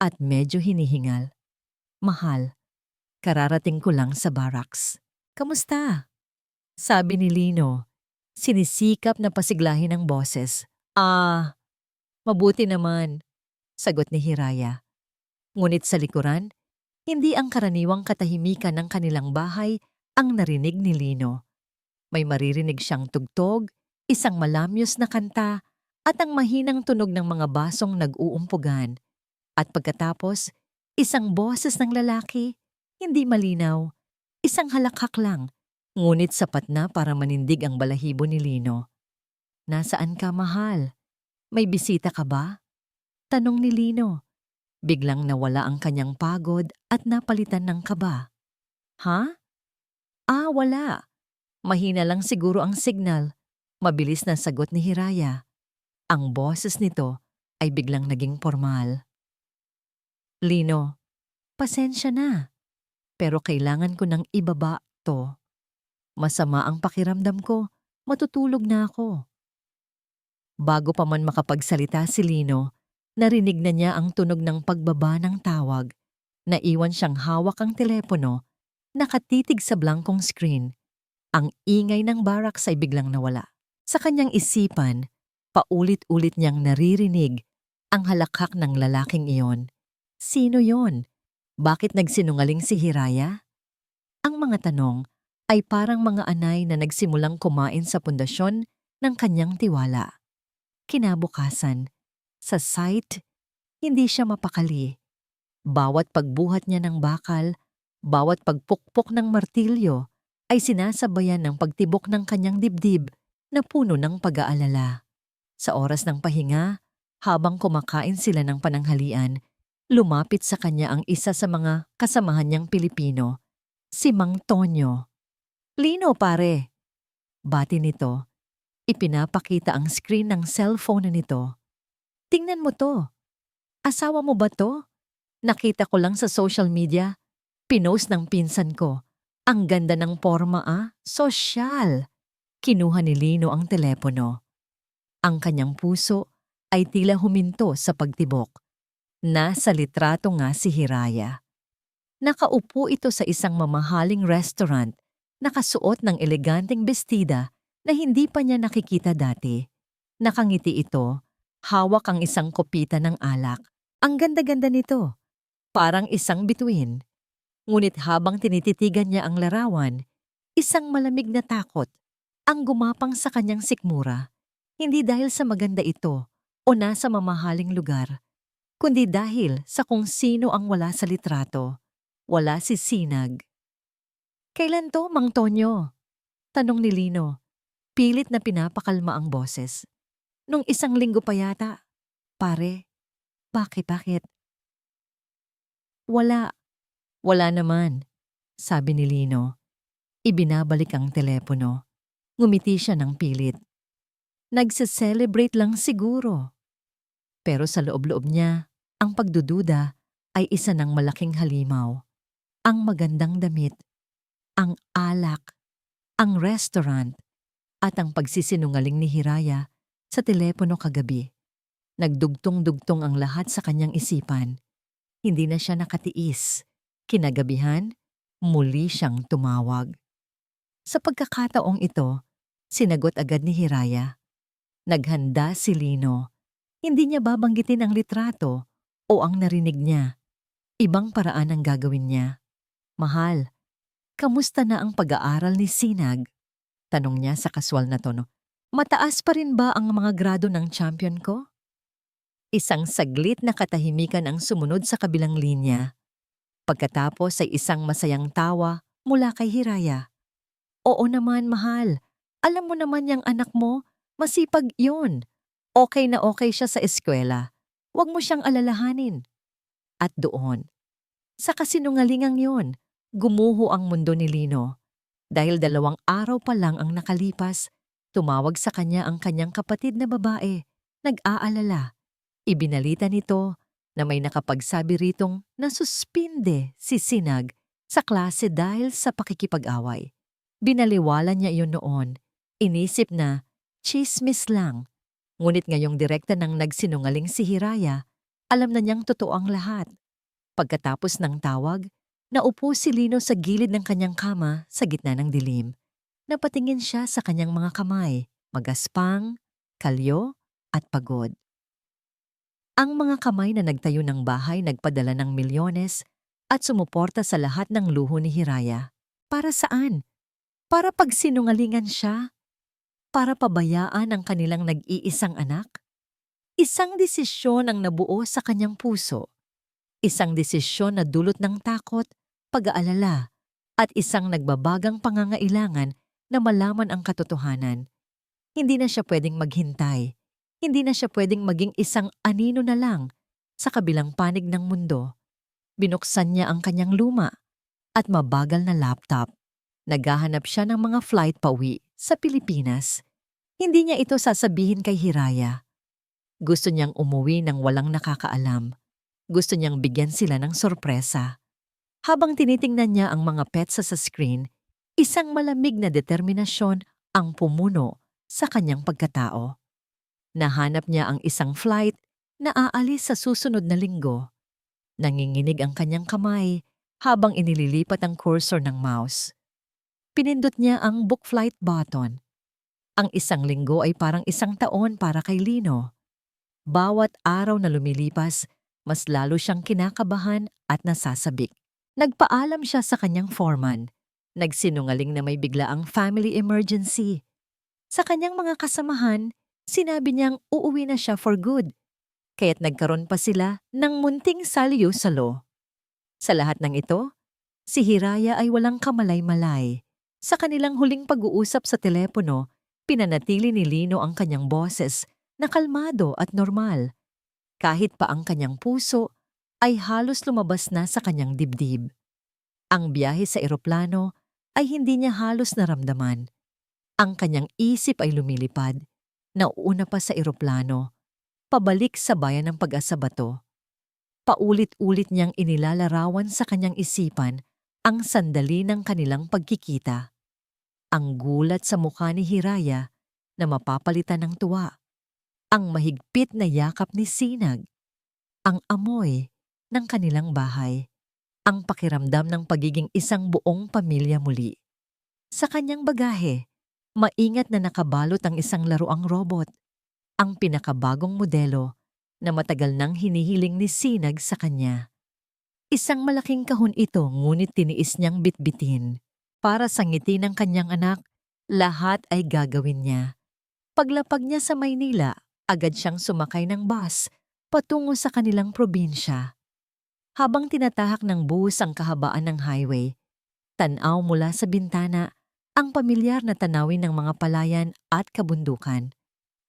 [SPEAKER 1] at medyo hinihingal. "Mahal, kararating ko lang sa barracks. Kamusta?" Sabi ni Lino, sinisikap na pasiglahin ang boses. Mabuti naman," sagot ni Hiraya. Ngunit sa likuran, hindi ang karaniwang katahimikan ng kanilang bahay ang narinig ni Lino. May maririnig siyang tugtog, isang malamyos na kanta, at ang mahinang tunog ng mga basong nag-uumpugan. At pagkatapos, isang boses ng lalaki, hindi malinaw, isang halakhak lang, ngunit sapat na para manindig ang balahibo ni Lino. "Nasaan ka, mahal? May bisita ka ba?" Tanong ni Lino. Biglang nawala ang kanyang pagod at napalitan ng kaba. "Ha? Wala. Mahina lang siguro ang signal." Mabilis na sagot ni Hiraya. Ang boses nito ay biglang naging formal. "Lino, pasensya na. Pero kailangan ko nang ibaba to. Masama ang pakiramdam ko. Matutulog na ako." Bago pa man makapagsalita si Lino, narinig na niya ang tunog ng pagbaba ng tawag. Naiwan siyang hawak ang telepono, nakatitig sa blankong screen. Ang ingay ng barracks ay biglang nawala. Sa kanyang isipan, paulit-ulit niyang naririnig ang halakhak ng lalaking iyon. Sino yon? Bakit nagsinungaling si Hiraya? Ang mga tanong ay parang mga anay na nagsimulang kumain sa pundasyon ng kanyang tiwala. Kinabukasan, sa site, hindi siya mapakali. Bawat pagbuhat niya ng bakal, bawat pagpukpok ng martilyo, ay sinasabayan ng pagtibok ng kanyang dibdib na puno ng pag-aalala. Sa oras ng pahinga, habang kumakain sila ng pananghalian, lumapit sa kanya ang isa sa mga kasamahan niyang Pilipino, si Mang Tonyo. "Lino, pare." Bati nito. Ipinapakita ang screen ng cellphone nito. "Tingnan mo to. Asawa mo ba to? Nakita ko lang sa social media. Pinost ng pinsan ko. Ang ganda ng porma, sosyal." Kinuha ni Lino ang telepono. Ang kanyang puso ay tila huminto sa pagtibok. Nasa litrato nga si Hiraya. Nakaupo ito sa isang mamahaling restaurant, nakasuot ng eleganteng bestida na hindi pa niya nakikita dati. Nakangiti ito, hawak ang isang kopita ng alak. Ang ganda-ganda nito, parang isang bituin. Ngunit habang tinititigan niya ang larawan, isang malamig na takot ang gumapang sa kanyang sikmura. Hindi dahil sa maganda ito o nasa mamahaling lugar, kundi dahil sa kung sino ang wala sa litrato. Wala si Sinag. "Kailan to, Mang Tonyo?" Tanong ni Lino. Pilit na pinapakalma ang boses. "Nung 1 linggo pa yata." "Pare, bakit? Wala naman," sabi ni Lino. Ibinabalik ang telepono. Ngumiti siya ng pilit. "Nagse-celebrate lang siguro." Pero sa loob-loob niya, ang pagdududa ay isa ng malaking halimaw. Ang magandang damit, ang alak, ang restaurant, at ang pagsisinungaling ni Hiraya sa telepono kagabi. Nagdugtong-dugtong ang lahat sa kanyang isipan. Hindi na siya nakatiis. Kinagabihan, muli siyang tumawag. Sa pagkakataong ito, sinagot agad ni Hiraya. Naghanda si Lino. Hindi niya babanggitin ang litrato o ang narinig niya. Ibang paraan ang gagawin niya. Mahal, kamusta na ang pag-aaral ni Sinag? Tanong niya sa kaswal na tono. Mataas pa rin ba ang mga grado ng champion ko? Isang saglit na katahimikan ang sumunod sa kabilang linya. Pagkatapos ay isang masayang tawa mula kay Hiraya. Oo naman, mahal. Alam mo naman yung anak mo, masipag yun. Okay na okay siya sa eskwela. Huwag mo siyang alalahanin. At doon, sa kasinungalingang yun, gumuho ang mundo ni Lino. Dahil 2 araw pa lang ang nakalipas, tumawag sa kanya ang kanyang kapatid na babae. Nag-aalala. Ibinalita nito na may nakapagsabi ritong nasuspinde si Sinag sa klase dahil sa pakikipag-away. Binaliwala niya iyon noon. Inisip na chismis lang. Ngunit ngayong direkta ng nagsinungaling si Hiraya, alam na niyang totoo ang lahat. Pagkatapos ng tawag, naupo si Lino sa gilid ng kanyang kama sa gitna ng dilim. Napatingin siya sa kanyang mga kamay, magaspang, kalyo at pagod. Ang mga kamay na nagtayo ng bahay nagpadala ng milyones at sumuporta sa lahat ng luho ni Hiraya. Para saan? Para pagsinungalingan siya? Para pabayaan ang kanilang nag-iisang anak? Isang desisyon ang nabuo sa kanyang puso. Isang desisyon na dulot ng takot, pag-aalala, at isang nagbabagang pangangailangan na malaman ang katotohanan. Hindi na siya pwedeng maghintay. Hindi na siya pwedeng maging isang anino na lang sa kabilang panig ng mundo. Binuksan niya ang kanyang luma at mabagal na laptop. Naghahanap siya ng mga flight pauwi sa Pilipinas. Hindi niya ito sasabihin kay Hiraya. Gusto niyang umuwi ng walang nakakaalam. Gusto niyang bigyan sila ng sorpresa. Habang tinitingnan niya ang mga petsa sa screen, isang malamig na determinasyon ang pumuno sa kanyang pagkatao. Nahanap niya ang isang flight na aalis sa susunod na linggo. Nanginginig ang kanyang kamay habang inililipat ang cursor ng mouse. Pinindot niya ang book flight button. Ang isang linggo ay parang isang taon para kay Lino. Bawat araw na lumilipas, mas lalo siyang kinakabahan at nasasabik. Nagpaalam siya sa kanyang foreman. Nagsinungaling na may biglaang family emergency. Sa kanyang mga kasamahan, sinabi niyang uuwi na siya for good, kaya't nagkaroon pa sila ng munting salyo-salo. Sa lahat ng ito, si Hiraya ay walang kamalay-malay. Sa kanilang huling pag-uusap sa telepono, pinanatili ni Lino ang kanyang boses na kalmado at normal. Kahit pa ang kanyang puso ay halos lumabas na sa kanyang dibdib. Ang biyahe sa eroplano ay hindi niya halos naramdaman. Ang kanyang isip ay lumilipad. Nauuna pa sa eroplano, pabalik sa bayan ng Pag-asa Bato. Paulit-ulit niyang inilalarawan sa kanyang isipan ang sandali ng kanilang pagkikita. Ang gulat sa mukha ni Hiraya na mapapalitan ng tuwa. Ang mahigpit na yakap ni Sinag. Ang amoy ng kanilang bahay. Ang pakiramdam ng pagiging isang buong pamilya muli. Sa kanyang bagahe, maingat na nakabalot ang isang laruang robot, ang pinakabagong modelo na matagal nang hinihiling ni Sinag sa kanya. Isang malaking kahon ito ngunit tiniis niyang bitbitin. Para sa ngiti ng kanyang anak, lahat ay gagawin niya. Paglapag niya sa Maynila, agad siyang sumakay ng bus patungo sa kanilang probinsya. Habang tinatahak ng bus ang kahabaan ng highway, tanaw mula sa bintana ang pamilyar na tanawin ng mga palayan at kabundukan.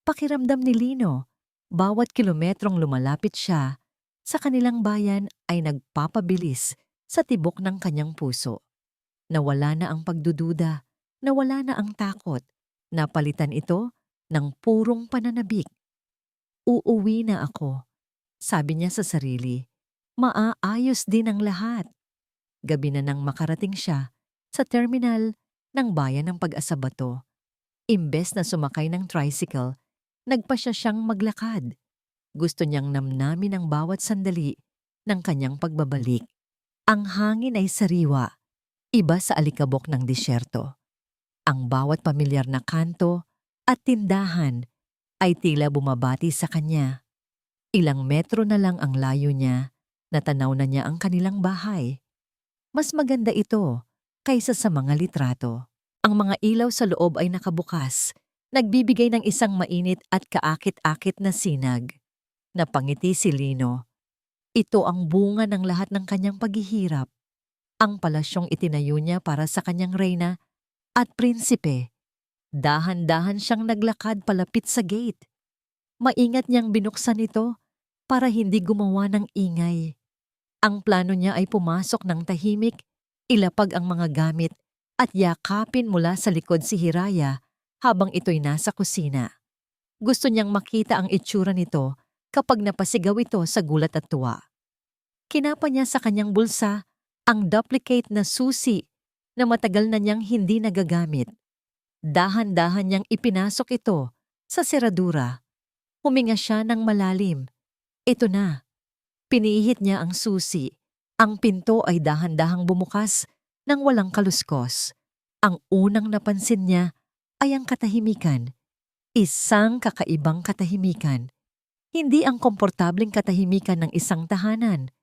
[SPEAKER 1] Pakiramdam ni Lino, bawat kilometrong lumalapit siya sa kanilang bayan ay nagpapabilis sa tibok ng kanyang puso. Nawala na ang pagdududa, nawala na ang takot, napalitan ito ng purong pananabik. Uuwi na ako, Sabi niya sa sarili, maaayos din ang lahat. Gabi na nang makarating siya sa terminal ng bayan ng Pag-asa-Bato. Imbes na sumakay ng tricycle, nagpa siya siyang maglakad. Gusto niyang namnamin ang bawat sandali ng kanyang pagbabalik. Ang hangin ay sariwa, iba sa alikabok ng disyerto. Ang bawat pamilyar na kanto at tindahan ay tila bumabati sa kanya. Ilang metro na lang ang layo niya, natanaw na niya ang kanilang bahay. Mas maganda ito kaysa sa mga litrato. Ang mga ilaw sa loob ay nakabukas, nagbibigay ng isang mainit at kaakit-akit na sinag. Napangiti si Lino. Ito ang bunga ng lahat ng kanyang paghihirap. Ang palasyong itinayo niya para sa kanyang reyna at prinsipe. Dahan-dahan siyang naglakad palapit sa gate. Maingat niyang binuksan ito para hindi gumawa ng ingay. Ang plano niya ay pumasok ng tahimik, ilapag ang mga gamit at yakapin mula sa likod si Hiraya habang ito'y nasa kusina. Gusto niyang makita ang itsura nito kapag napasigaw ito sa gulat at tuwa. Kinapa niya sa kanyang bulsa ang duplicate na susi na matagal na niyang hindi nagagamit. Dahan-dahan niyang ipinasok ito sa seradura. Huminga siya ng malalim. Ito na. Pinihit niya ang susi. Ang pinto ay dahan-dahang bumukas nang walang kaluskos. Ang unang napansin niya ay ang katahimikan. Isang kakaibang katahimikan. Hindi ang komportableng katahimikan ng isang tahanan,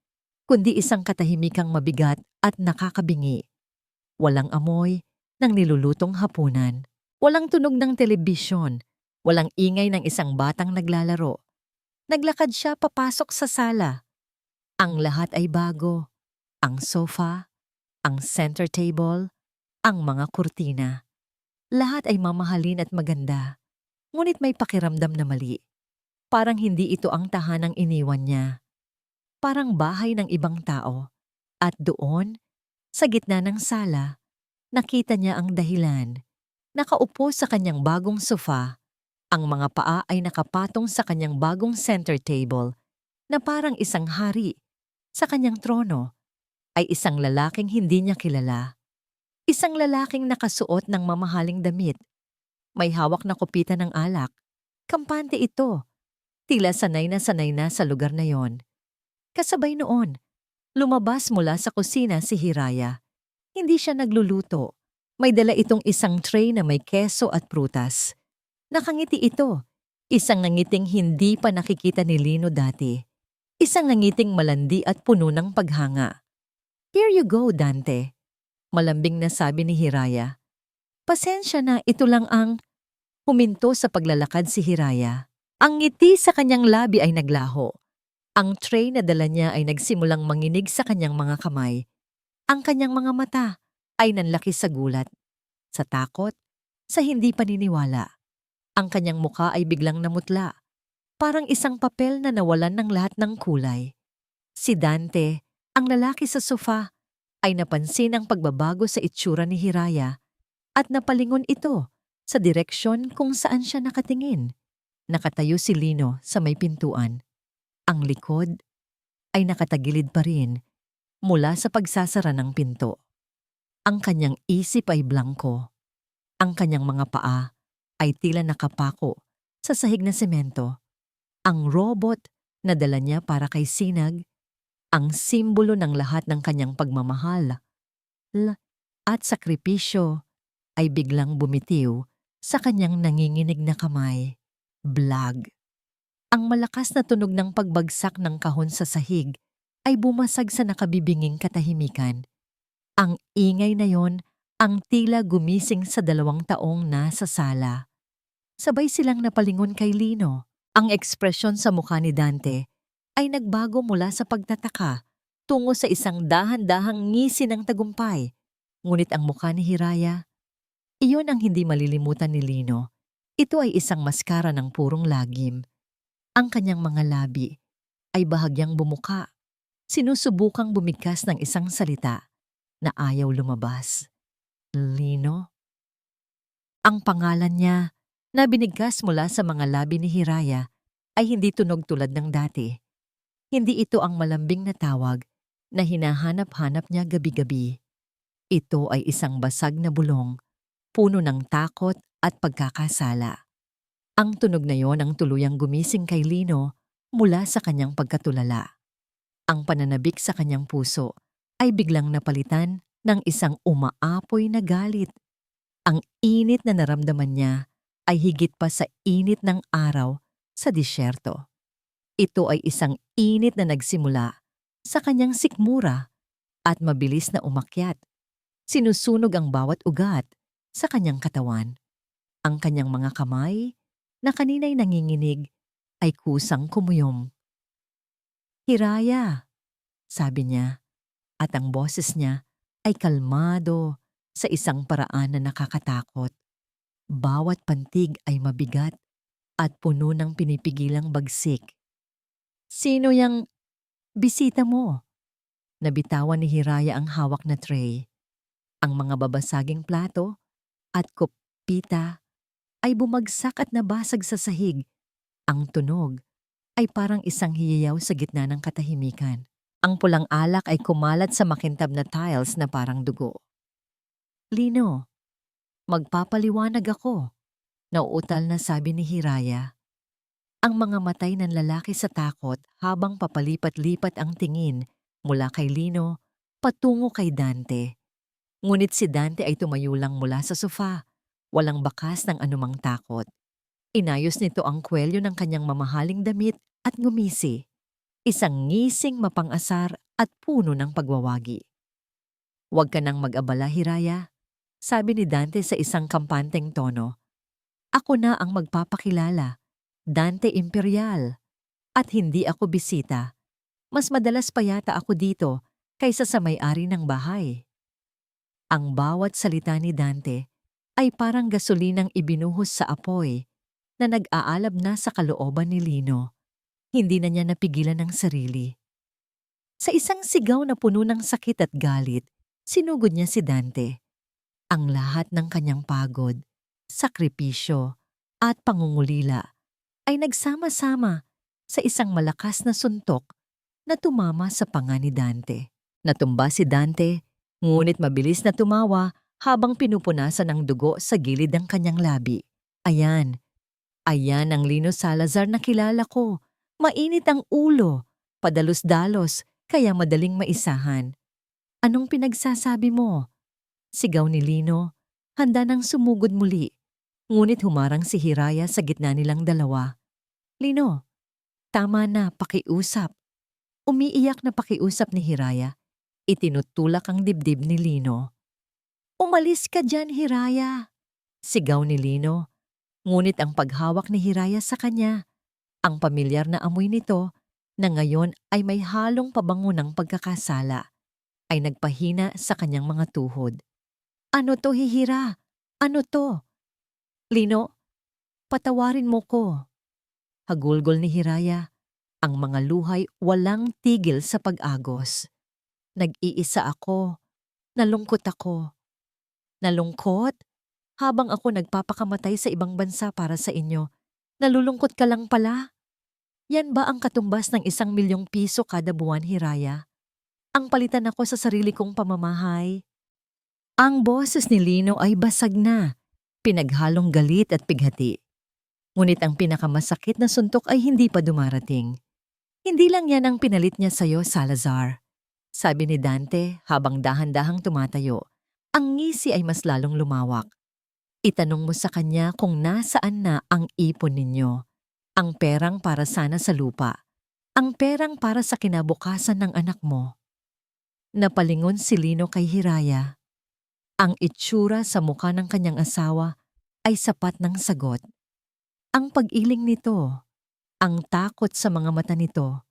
[SPEAKER 1] kundi isang katahimikang mabigat at nakakabingi. Walang amoy ng nilulutong hapunan. Walang tunog ng telebisyon. Walang ingay ng isang batang naglalaro. Naglakad siya papasok sa sala. Ang lahat ay bago. Ang sofa, ang center table, ang mga kurtina. Lahat ay mamahalin at maganda. Ngunit may pakiramdam na mali. Parang hindi ito ang tahanang iniwan niya. Parang bahay ng ibang tao. At doon, sa gitna ng sala, nakita niya ang dahilan. Nakaupo sa kanyang bagong sofa. Ang mga paa ay nakapatong sa kanyang bagong center table na parang isang hari. Sa kanyang trono ay isang lalaking hindi niya kilala. Isang lalaking nakasuot ng mamahaling damit. May hawak na kupitan ng alak. Kampante ito. Tila sanay na sa lugar na yon. Kasabay noon, lumabas mula sa kusina si Hiraya. Hindi siya nagluluto. May dala itong isang tray na may keso at prutas. Nakangiti ito. Isang nangiting hindi pa nakikita ni Lino dati. Isang nangiting malandi at puno ng paghanga. Here you go, Dante. Malambing na sabi ni Hiraya. Pasensya na, ito lang ang... Huminto sa paglalakad si Hiraya. Ang ngiti sa kanyang labi ay naglaho. Ang tray na dala niya ay nagsimulang manginig sa kanyang mga kamay. Ang kanyang mga mata ay nanlaki sa gulat, sa takot, sa hindi paniniwala. Ang kanyang muka ay biglang namutla, parang isang papel na nawalan ng lahat ng kulay. Si Dante, ang lalaki sa sofa, ay napansin ang pagbabago sa itsura ni Hiraya at napalingon ito sa direksyon kung saan siya nakatingin. Nakatayo si Lino sa may pintuan. Ang likod ay nakatagilid pa rin mula sa pagsasara ng pinto. Ang kanyang isip ay blangko. Ang kanyang mga paa ay tila nakapako sa sahig na semento. Ang robot na dala niya para kay Sinag, ang simbolo ng lahat ng kanyang pagmamahal at sakripisyo, ay biglang bumitiw sa kanyang nanginginig na kamay. Blag. Ang malakas na tunog ng pagbagsak ng kahon sa sahig ay bumasag sa nakabibinging katahimikan. Ang ingay na yon ang tila gumising sa 2 taong nasa sala. Sabay silang napalingon kay Lino. Ang ekspresyon sa mukha ni Dante ay nagbago mula sa pagtataka tungo sa isang dahan-dahang ngisi ng tagumpay. Ngunit ang mukha ni Hiraya, iyon ang hindi malilimutan ni Lino. Ito ay isang maskara ng purong lagim. Ang kanyang mga labi ay bahagyang bumuka. Sinusubukang bumigkas ng isang salita na ayaw lumabas. Lino? Ang pangalan niya na binigkas mula sa mga labi ni Hiraya ay hindi tunog tulad ng dati. Hindi ito ang malambing na tawag na hinahanap-hanap niya gabi-gabi. Ito ay isang basag na bulong, puno ng takot at pagkakasala. Ang tunog na yon ang tuluyang gumising kay Lino mula sa kanyang pagkatulala. Ang pananabik sa kanyang puso ay biglang napalitan ng isang umaapoy na galit. Ang init na naramdaman niya ay higit pa sa init ng araw sa disyerto. Ito ay isang init na nagsimula sa kanyang sikmura at mabilis na umakyat. Sinusunog ang bawat ugat sa kanyang katawan. Ang kanyang mga kamay na kanina'y nanginginig ay kusang kumuyom. "Hiraya," sabi niya, at ang boses niya ay kalmado sa isang paraan na nakakatakot. Bawat pantig ay mabigat at puno ng pinipigilang bagsik. "Sino yang bisita mo?" Nabitawan ni Hiraya ang hawak na tray. Ang mga babasaging plato at kopita ay bumagsak at nabasag sa sahig. Ang tunog ay parang isang hiyaw sa gitna ng katahimikan. Ang pulang alak ay kumalat sa makintab na tiles na parang dugo. "Lino, magpapaliwanag ako," nauutal na sabi ni Hiraya. Ang mga matay ng lalaki sa takot habang papalipat-lipat ang tingin mula kay Lino patungo kay Dante. Ngunit si Dante ay tumayo lang mula sa sofa, walang bakas ng anumang takot. Inayos nito ang kwelyo ng kanyang mamahaling damit at ngumisi. Isang ngising mapang-asar at puno ng pagwawagi. "Huwag ka nang mag-abala, Hiraya," sabi ni Dante sa isang kampanteng tono. "Ako na ang magpapakilala, Dante Imperial. At hindi ako bisita. Mas madalas pa yata ako dito kaysa sa may-ari ng bahay." Ang bawat salita ni Dante ay parang gasolinang ibinuhos sa apoy na nag-aalab na sa kalooban ni Lino. Hindi na niya napigilan ang sarili. Sa isang sigaw na puno ng sakit at galit, sinugod niya si Dante. Ang lahat ng kanyang pagod, sakripisyo, at pangungulila ay nagsama-sama sa isang malakas na suntok na tumama sa panga ni Dante. Natumba si Dante, ngunit mabilis na tumawa habang pinupunasan ng dugo sa gilid ng kanyang labi. Ayan ang Lino Salazar na kilala ko. Mainit ang ulo, padalos-dalos, kaya madaling maisahan. "Anong pinagsasabi mo?" Sigaw ni Lino, handa nang sumugod muli. Ngunit humarang si Hiraya sa gitna nilang dalawa. "Lino, tama na, pakiusap." Umiiyak na pakiusap ni Hiraya. Itinutulak ang dibdib ni Lino. "Umalis ka dyan, Hiraya!" Sigaw ni Lino. Ngunit ang paghawak ni Hiraya sa kanya, ang pamilyar na amoy nito na ngayon ay may halong pabango ng pagkakasala, ay nagpahina sa kanyang mga tuhod. "Ano to, Hihira? Ano to?" "Lino, patawarin mo ko." Hagulgol ni Hiraya, ang mga luhay walang tigil sa pag-agos. "Nag-iisa ako. Nalungkot ako." "Nalungkot? Habang ako nagpapakamatay sa ibang bansa para sa inyo, nalulungkot ka lang pala? Yan ba ang katumbas ng 1,000,000 piso kada buwan, Hiraya? Ang palitan ako sa sarili kong pamamahay." Ang boses ni Lino ay basag na, pinaghalong galit at pighati. Ngunit ang pinakamasakit na suntok ay hindi pa dumarating. "Hindi lang yan ang pinalit niya sa'yo, Salazar," sabi ni Dante habang dahan-dahang tumatayo. Ang ngisi ay mas lalong lumawak. "Itanong mo sa kanya kung nasaan na ang ipon ninyo. Ang perang para sana sa lupa. Ang perang para sa kinabukasan ng anak mo." Napalingon si Lino kay Hiraya. Ang itsura sa mukha ng kanyang asawa ay sapat ng sagot. Ang pag-iling nito, ang takot sa mga mata nito,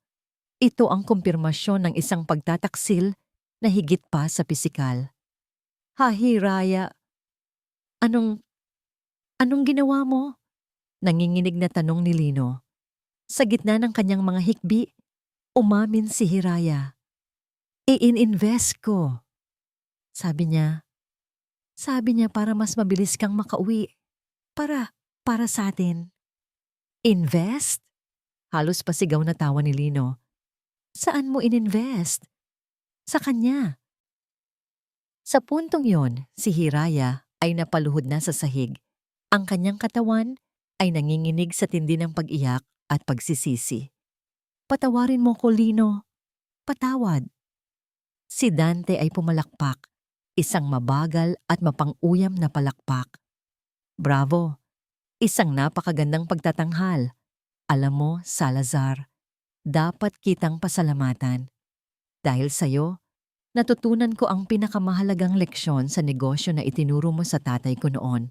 [SPEAKER 1] ito ang kumpirmasyon ng isang pagtataksil na higit pa sa pisikal. "Ha, Hiraya, anong ginawa mo?" Nanginginig na tanong ni Lino. Sa gitna ng kanyang mga hikbi, umamin si Hiraya. "I-invest ko," sabi niya. Sabi niya para mas mabilis kang makauwi. Para sa atin." "Invest?" Halos pasigaw na tawa ni Lino. Saan mo ininvest? Sa kanya. Sa puntong yon, si Hiraya ay napaluhod na sa sahig. Ang kanyang katawan ay nanginginig sa tindi ng pag-iyak at pagsisisi. Patawarin mo ko, Lino. Patawad. Si Dante ay pumalakpak, isang mabagal at mapang-uyam na palakpak. Bravo! Isang napakagandang pagtatanghal. Alam mo, Salazar, dapat kitang pasalamatan. Dahil sa'yo, natutunan ko ang pinakamahalagang leksyon sa negosyo na itinuro mo sa tatay ko noon.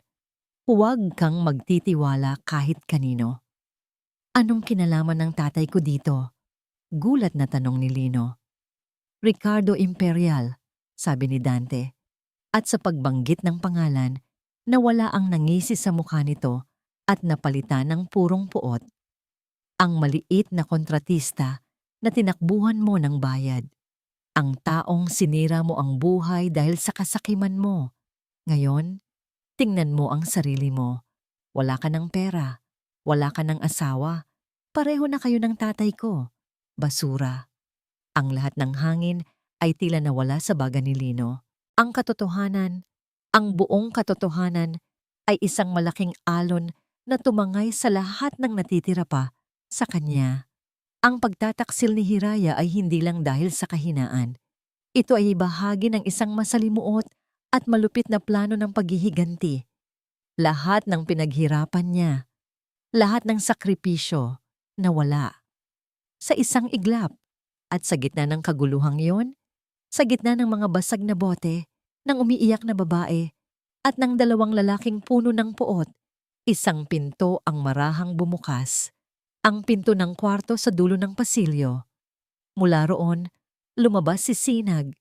[SPEAKER 1] Huwag kang magtitiwala kahit kanino. Anong kinalaman ng tatay ko dito? Gulat na tanong ni Lino. Ricardo Imperial, sabi ni Dante. At sa pagbanggit ng pangalan, nawala ang nangisi sa mukha nito at napalitan ng purong puot. Ang maliit na kontratista na tinakbuhan mo ng bayad. Ang taong sinira mo ang buhay dahil sa kasakiman mo. Ngayon, tingnan mo ang sarili mo. Wala ka ng pera, wala ka ng asawa, pareho na kayo ng tatay ko. Basura. Ang lahat ng hangin ay tila nawala sa baga ni Lino. Ang katotohanan, ang buong katotohanan ay isang malaking alon na tumangay sa lahat ng natitira pa sa kanya. Ang pagtataksil ni Hiraya ay hindi lang dahil sa kahinaan. Ito ay bahagi ng isang masalimuot at malupit na plano ng paghihiganti. Lahat ng pinaghirapan niya, lahat ng sakripisyo, nawala. Sa isang iglap. At sa gitna ng kaguluhang yon, sa gitna ng mga basag na bote, ng umiiyak na babae, at ng dalawang lalaking puno ng puot, isang pinto ang marahang bumukas. Ang pinto ng kwarto sa dulo ng pasilyo. Mula roon, lumabas si Sinag.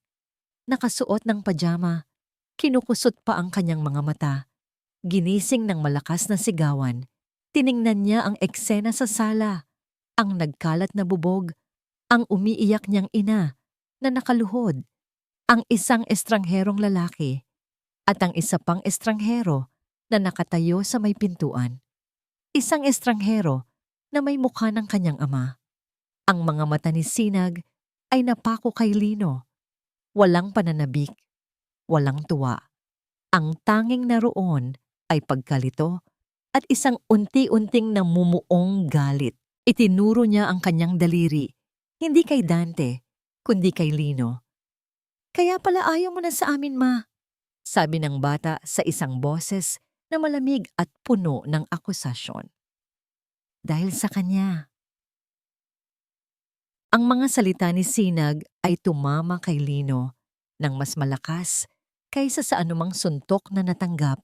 [SPEAKER 1] Nakasuot ng pajama, kinukusot pa ang kanyang mga mata. Ginising ng malakas na sigawan. Tiningnan niya ang eksena sa sala, ang nagkalat na bubog, ang umiiyak niyang ina na nakaluhod, ang isang estrangherong lalaki at ang isa pang estranghero na nakatayo sa may pintuan. Isang estranghero na may mukha ng kanyang ama. Ang mga mata ni Sinag ay napako kay Lino. Walang pananabik, walang tuwa. Ang tanging naroon ay pagkalito at isang unti-unting namumuong galit. Itinuro niya ang kanyang daliri. Hindi kay Dante, kundi kay Lino. Kaya pala ayaw mo na sa amin, ma, sabi ng bata sa isang boses na malamig at puno ng akusasyon. Dahil sa kanya. Ang mga salita ni Sinag ay tumama kay Lino ng mas malakas kaysa sa anumang suntok na natanggap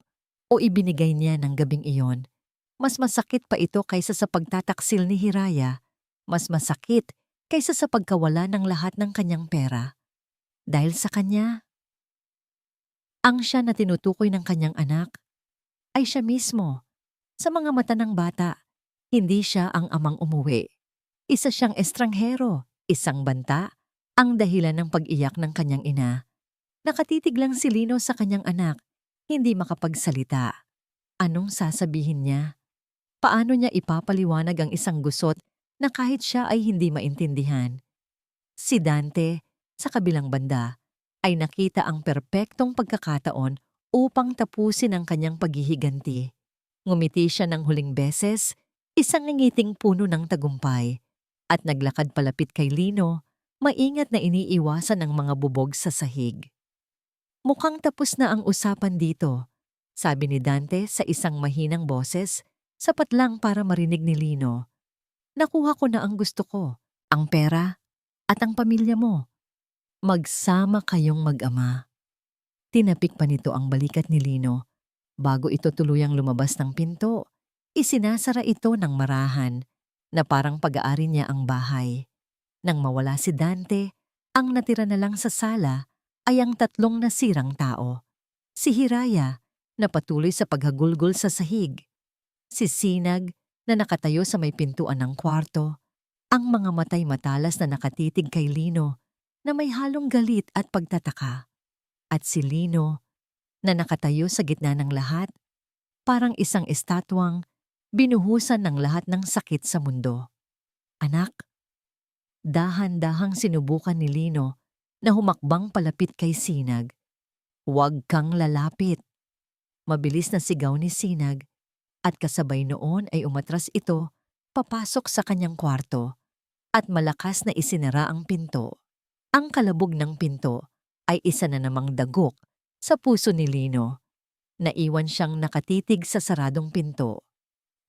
[SPEAKER 1] o ibinigay niya ng gabing iyon. Mas masakit pa ito kaysa sa pagtataksil ni Hiraya. Mas masakit kaysa sa pagkawala ng lahat ng kanyang pera. Dahil sa kanya, ang siya na tinutukoy ng kanyang anak ay siya mismo. Sa mga mata ng bata, hindi siya ang amang umuwi. Isa siyang estranghero, isang banta, ang dahilan ng pag-iyak ng kanyang ina. Nakatitig lang si Lino sa kanyang anak, hindi makapagsalita. Anong sasabihin niya? Paano niya ipapaliwanag ang isang gusot na kahit siya ay hindi maintindihan? Si Dante, sa kabilang banda, ay nakita ang perpektong pagkakataon upang tapusin ang kanyang paghihiganti. Ngumiti siya ng huling beses, isang ngiting puno ng tagumpay, at naglakad palapit kay Lino, maingat na iniiwasan ang mga bubog sa sahig. Mukhang tapos na ang usapan dito, sabi ni Dante sa isang mahinang boses, sapat lang para marinig ni Lino. Nakuha ko na ang gusto ko, ang pera at ang pamilya mo. Magsama kayong mag-ama. Tinapik pa nito ang balikat ni Lino. Bago ito tuluyang lumabas ng pinto, isinasara ito ng marahan na parang pag-aari niya ang bahay. Nang mawala si Dante, ang natira na lang sa sala ay ang tatlong nasirang tao. Si Hiraya na patuloy sa paghagulgol sa sahig. Si Sinag na nakatayo sa may pintuan ng kwarto. Ang mga matay matalas na nakatitig kay Lino na may halong galit at pagtataka. At si Lino na nakatayo sa gitna ng lahat, parang isang estatwang binuhusan ng lahat ng sakit sa mundo. Anak, Dahan-dahang sinubukan ni Lino na humakbang palapit kay Sinag. "Huwag kang lalapit." Mabilis na sigaw ni Sinag at kasabay noon ay umatras ito papasok sa kanyang kwarto at malakas na isinara ang pinto. Ang kalabog ng pinto ay isa na namang dagok sa puso ni Lino. Naiwan siyang nakatitig sa saradong pinto.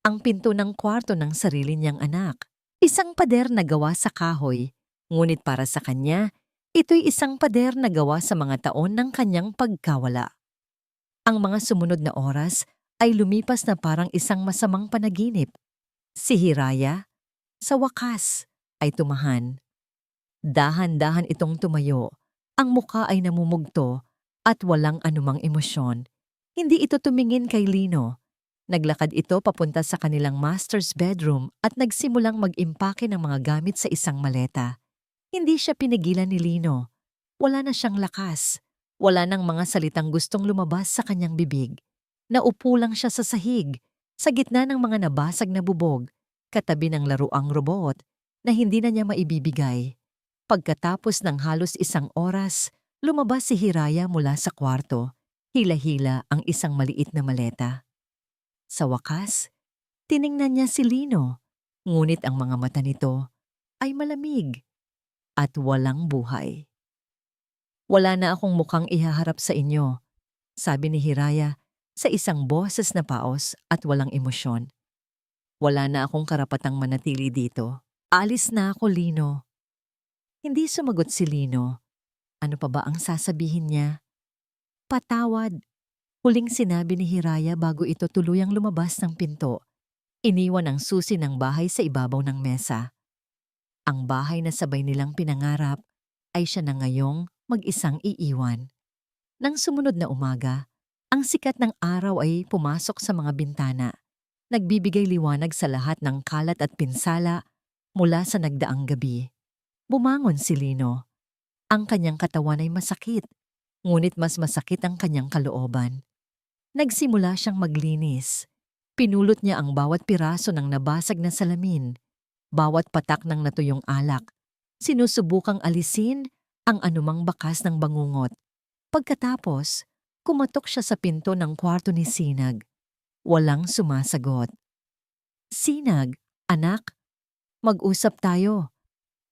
[SPEAKER 1] Ang pinto ng kwarto ng sarili niyang anak. Isang pader na gawa sa kahoy, ngunit para sa kanya, ito'y isang pader na gawa sa mga taon ng kanyang pagkawala. Ang mga sumunod na oras ay lumipas na parang isang masamang panaginip. Si Hiraya, sa wakas, ay tumahan. Dahan-dahan itong tumayo, ang muka ay namumugto at walang anumang emosyon. Hindi ito tumingin kay Lino. Naglakad ito papunta sa kanilang master's bedroom at nagsimulang mag-impake ng mga gamit sa isang maleta. Hindi siya pinigilan ni Lino. Wala na siyang lakas. Wala nang mga salitang gustong lumabas sa kanyang bibig. Naupo lang siya sa sahig, sa gitna ng mga nabasag na bubog, katabi ng laruang robot na hindi na niya maibibigay. Pagkatapos ng halos isang oras, lumabas si Hiraya mula sa kwarto. Hila-hila ang isang maliit na maleta. Sa wakas, tiningnan niya si Lino, ngunit ang mga mata nito ay malamig at walang buhay. "Wala na akong mukhang ihaharap sa inyo," sabi ni Hiraya sa isang boses na paos at walang emosyon. "Wala na akong karapatang manatili dito. Alis na ako, Lino." Hindi sumagot si Lino. Ano pa ba ang sasabihin niya? "Patawad," huling sinabi ni Hiraya bago ito tuluyang lumabas ng pinto. Iniwan ang susi ng bahay sa ibabaw ng mesa. Ang bahay na sabay nilang pinangarap ay siya na ngayong mag-isang iiwan. Nang sumunod na umaga, ang sikat ng araw ay pumasok sa mga bintana. Nagbibigay liwanag sa lahat ng kalat at pinsala mula sa nagdaang gabi. Bumangon si Lino. Ang kanyang katawan ay masakit, ngunit mas masakit ang kanyang kalooban. Nagsimula siyang maglinis. Pinulot niya ang bawat piraso ng nabasag na salamin, bawat patak ng natuyong alak. Sinusubukang alisin ang anumang bakas ng bangungot. Pagkatapos, kumatok siya sa pinto ng kwarto ni Sinag. Walang sumasagot. "Sinag, anak, mag-usap tayo."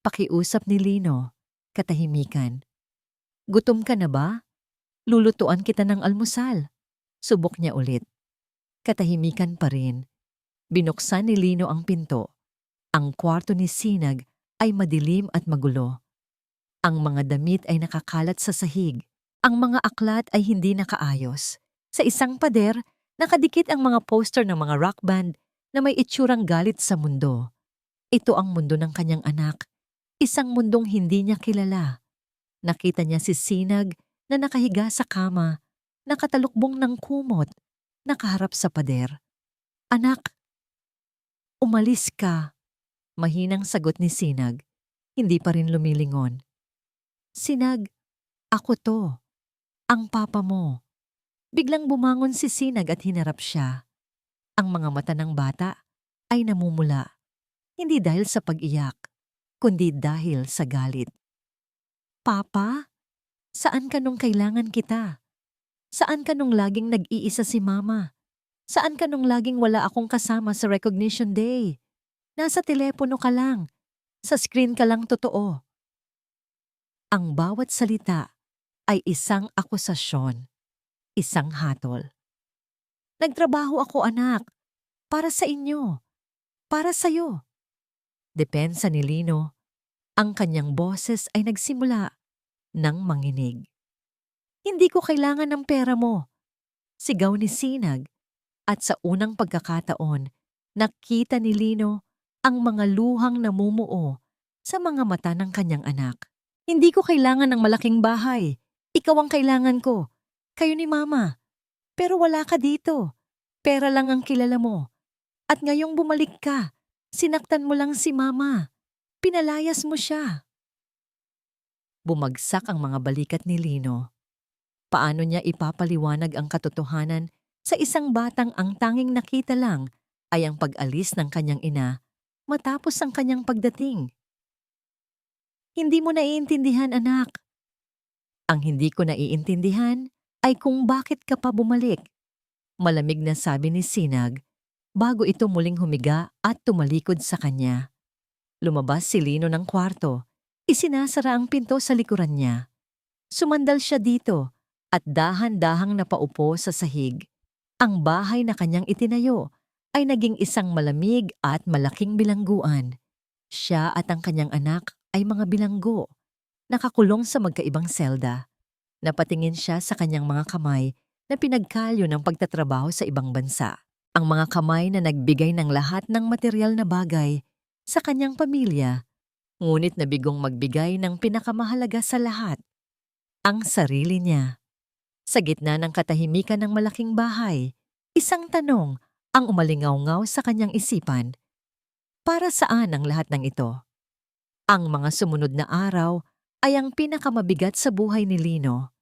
[SPEAKER 1] Pakiusap ni Lino. Katahimikan. "Gutom ka na ba? Lulutuan kita ng almusal." Subok niya ulit. Katahimikan pa rin. Binuksan ni Lino ang pinto. Ang kwarto ni Sinag ay madilim at magulo. Ang mga damit ay nakakalat sa sahig. Ang mga aklat ay hindi nakaayos. Sa isang pader, nakadikit ang mga poster ng mga rock band na may itsurang galit sa mundo. Ito ang mundo ng kanyang anak. Isang mundong hindi niya kilala. Nakita niya si Sinag na nakahiga sa kama, nakatalukbong ng kumot, nakaharap sa pader. "Anak, umalis ka." Mahinang sagot ni Sinag. Hindi pa rin lumilingon. "Sinag, ako to. Ang papa mo." Biglang bumangon si Sinag at hinarap siya. Ang mga mata ng bata ay namumula. Hindi dahil sa pag-iyak, kundi dahil sa galit. "Papa, saan ka nung kailangan kita? Saan ka nung laging nag-iisa si Mama? Saan ka nung laging wala akong kasama sa recognition day? Nasa telepono ka lang. Sa screen ka lang totoo." Ang bawat salita ay isang akusasyon, isang hatol. "Nagtrabaho ako, anak. Para sa inyo. Para sa'yo." Depensa ni Lino. Ang kanyang boses ay nagsimula ng manginig. "Hindi ko kailangan ng pera mo." Sigaw ni Sinag. At sa unang pagkakataon, nakita ni Lino ang mga luhang namumuo sa mga mata ng kanyang anak. "Hindi ko kailangan ng malaking bahay. Ikaw ang kailangan ko. Kayo ni Mama. Pero wala ka dito. Pera lang ang kilala mo. At ngayong bumalik ka, sinaktan mo lang si Mama. Pinalayas mo siya." Bumagsak ang mga balikat ni Lino. Paano niya ipapaliwanag ang katotohanan sa isang batang ang tanging nakita lang ay ang pag-alis ng kanyang ina matapos ang kanyang pagdating? Hindi mo naiintindihan, anak. Ang hindi ko naiintindihan ay kung bakit ka pa bumalik. Malamig na sabi ni Sinag bago ito muling humiga at tumalikod sa kanya. Lumabas si Lino ng kwarto. Isinasara ang pinto sa likuran niya. Sumandal siya dito at dahan-dahang napaupo sa sahig. Ang bahay na kanyang itinayo ay naging isang malamig at malaking bilangguan. Siya at ang kanyang anak ay mga bilanggo, nakakulong sa magkaibang selda. Napatingin siya sa kanyang mga kamay na pinagkalyo ng pagtatrabaho sa ibang bansa. Ang mga kamay na nagbigay ng lahat ng material na bagay sa kanyang pamilya, ngunit nabigong magbigay ng pinakamahalaga sa lahat, ang sarili niya. Sa gitna ng katahimikan ng malaking bahay, isang tanong ang umalingaw-ngaw sa kanyang isipan. Para saan ang lahat ng ito? Ang mga sumunod na araw ay ang pinakamabigat sa buhay ni Lino.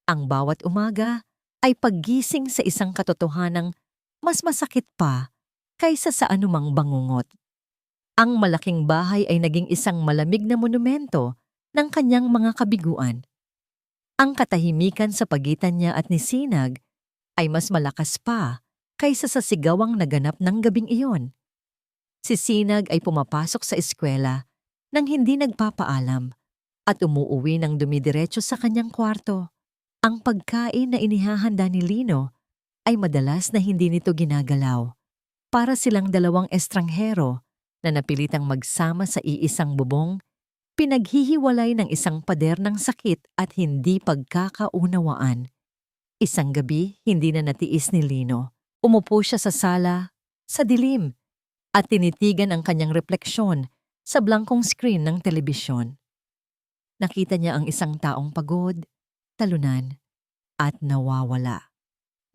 [SPEAKER 1] Ang bawat umaga ay paggising sa isang katotohanang mas masakit pa kaysa sa anumang bangungot. Ang malaking bahay ay naging isang malamig na monumento ng kanyang mga kabiguan. Ang katahimikan sa pagitan niya at ni Sinag ay mas malakas pa kaysa sa sigawang naganap ng gabing iyon. Si Sinag ay pumapasok sa eskwela nang hindi nagpapaalam at umuuwi ng dumidiretso sa kanyang kwarto. Ang pagkain na inihahanda ni Lino ay madalas na hindi nito ginagalaw. Para silang dalawang estranghero na napilitang magsama sa iisang bubong, pinaghihiwalay ng isang pader ng sakit at hindi pagkakaunawaan. Isang gabi, hindi na natiis ni Lino. Umupo siya sa sala, sa dilim, at tinitigan ang kanyang refleksyon sa blankong screen ng telebisyon. Nakita niya ang isang taong pagod, talunan, at nawawala.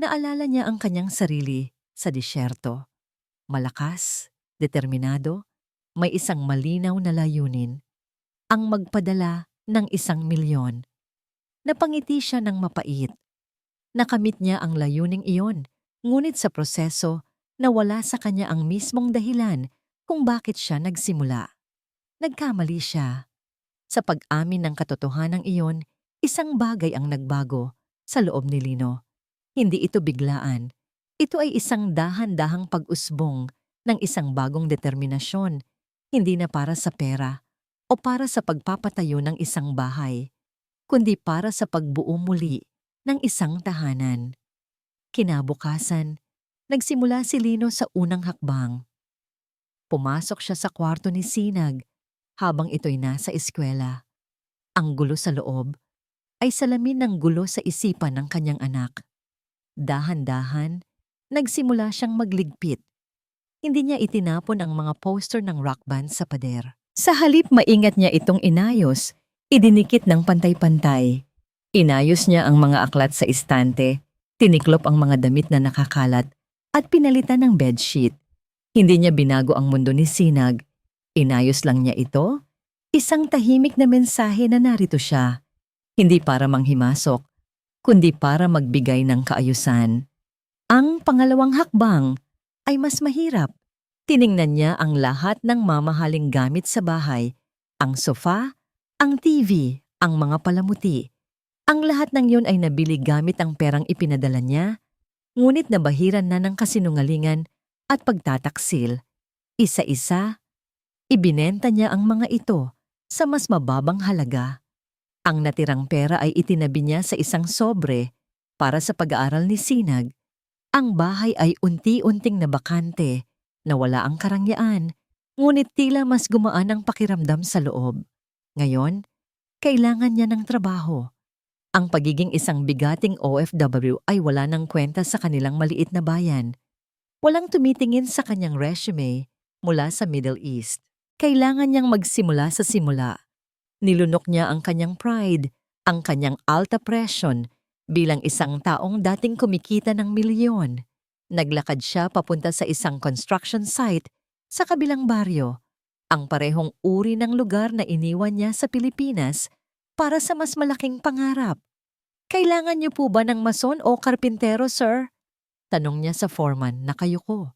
[SPEAKER 1] Naalala niya ang kanyang sarili sa disyerto. Malakas, determinado, may isang malinaw na layunin, ang magpadala ng 1,000,000. Napangiti siya ng mapait. Nakamit niya ang layuning iyon, ngunit sa proseso, nawala sa kanya ang mismong dahilan kung bakit siya nagsimula. Nagkamali siya. Sa pag-amin ng katotohanan iyon, isang bagay ang nagbago sa loob ni Lino. Hindi ito biglaan. Ito ay isang dahan-dahang pag-usbong ng isang bagong determinasyon, hindi na para sa pera o para sa pagpapatayo ng isang bahay, kundi para sa pagbuo muli ng isang tahanan. Kinabukasan, nagsimula si Lino sa unang hakbang. Pumasok siya sa kwarto ni Sinag habang ito'y nasa eskwela. Ang gulo sa loob ay salamin ng gulo sa isipan ng kanyang anak. Dahan-dahan, nagsimula siyang magligpit. Hindi niya itinapon ang mga poster ng rock band sa pader. Sa halip maingat niya itong inayos, idinikit ng pantay-pantay. Inayos niya ang mga aklat sa istante, tiniklop ang mga damit na nakakalat, at pinalitan ng bedsheet. Hindi niya binago ang mundo ni Sinag. Inayos lang niya ito, isang tahimik na mensahe na narito siya. Hindi para manghimasok, kundi para magbigay ng kaayusan. Ang pangalawang hakbang ay mas mahirap. Tiningnan niya ang lahat ng mamahaling gamit sa bahay, ang sofa, ang TV, ang mga palamuti. Ang lahat ng yun ay nabili gamit ang perang ipinadala niya, ngunit nabahiran na ng kasinungalingan at pagtataksil. Isa-isa, ibinenta niya ang mga ito sa mas mababang halaga. Ang natirang pera ay itinabi niya sa isang sobre para sa pag-aaral ni Sinag. Ang bahay ay unti-unting nabakante, nawala ang karangyaan, ngunit tila mas gumaan ang pakiramdam sa loob. Ngayon, kailangan niya ng trabaho. Ang pagiging isang bigating OFW ay wala ng kwenta sa kanilang maliit na bayan. Walang tumitingin sa kanyang resume mula sa Middle East. Kailangan niyang magsimula sa simula. Nilunok niya ang kanyang pride, ang kanyang alta presyon bilang isang taong dating kumikita ng milyon. Naglakad siya papunta sa isang construction site sa kabilang baryo, ang parehong uri ng lugar na iniwan niya sa Pilipinas para sa mas malaking pangarap. "Kailangan niyo po ba ng mason o karpintero, sir?" Tanong niya sa foreman na kayuko.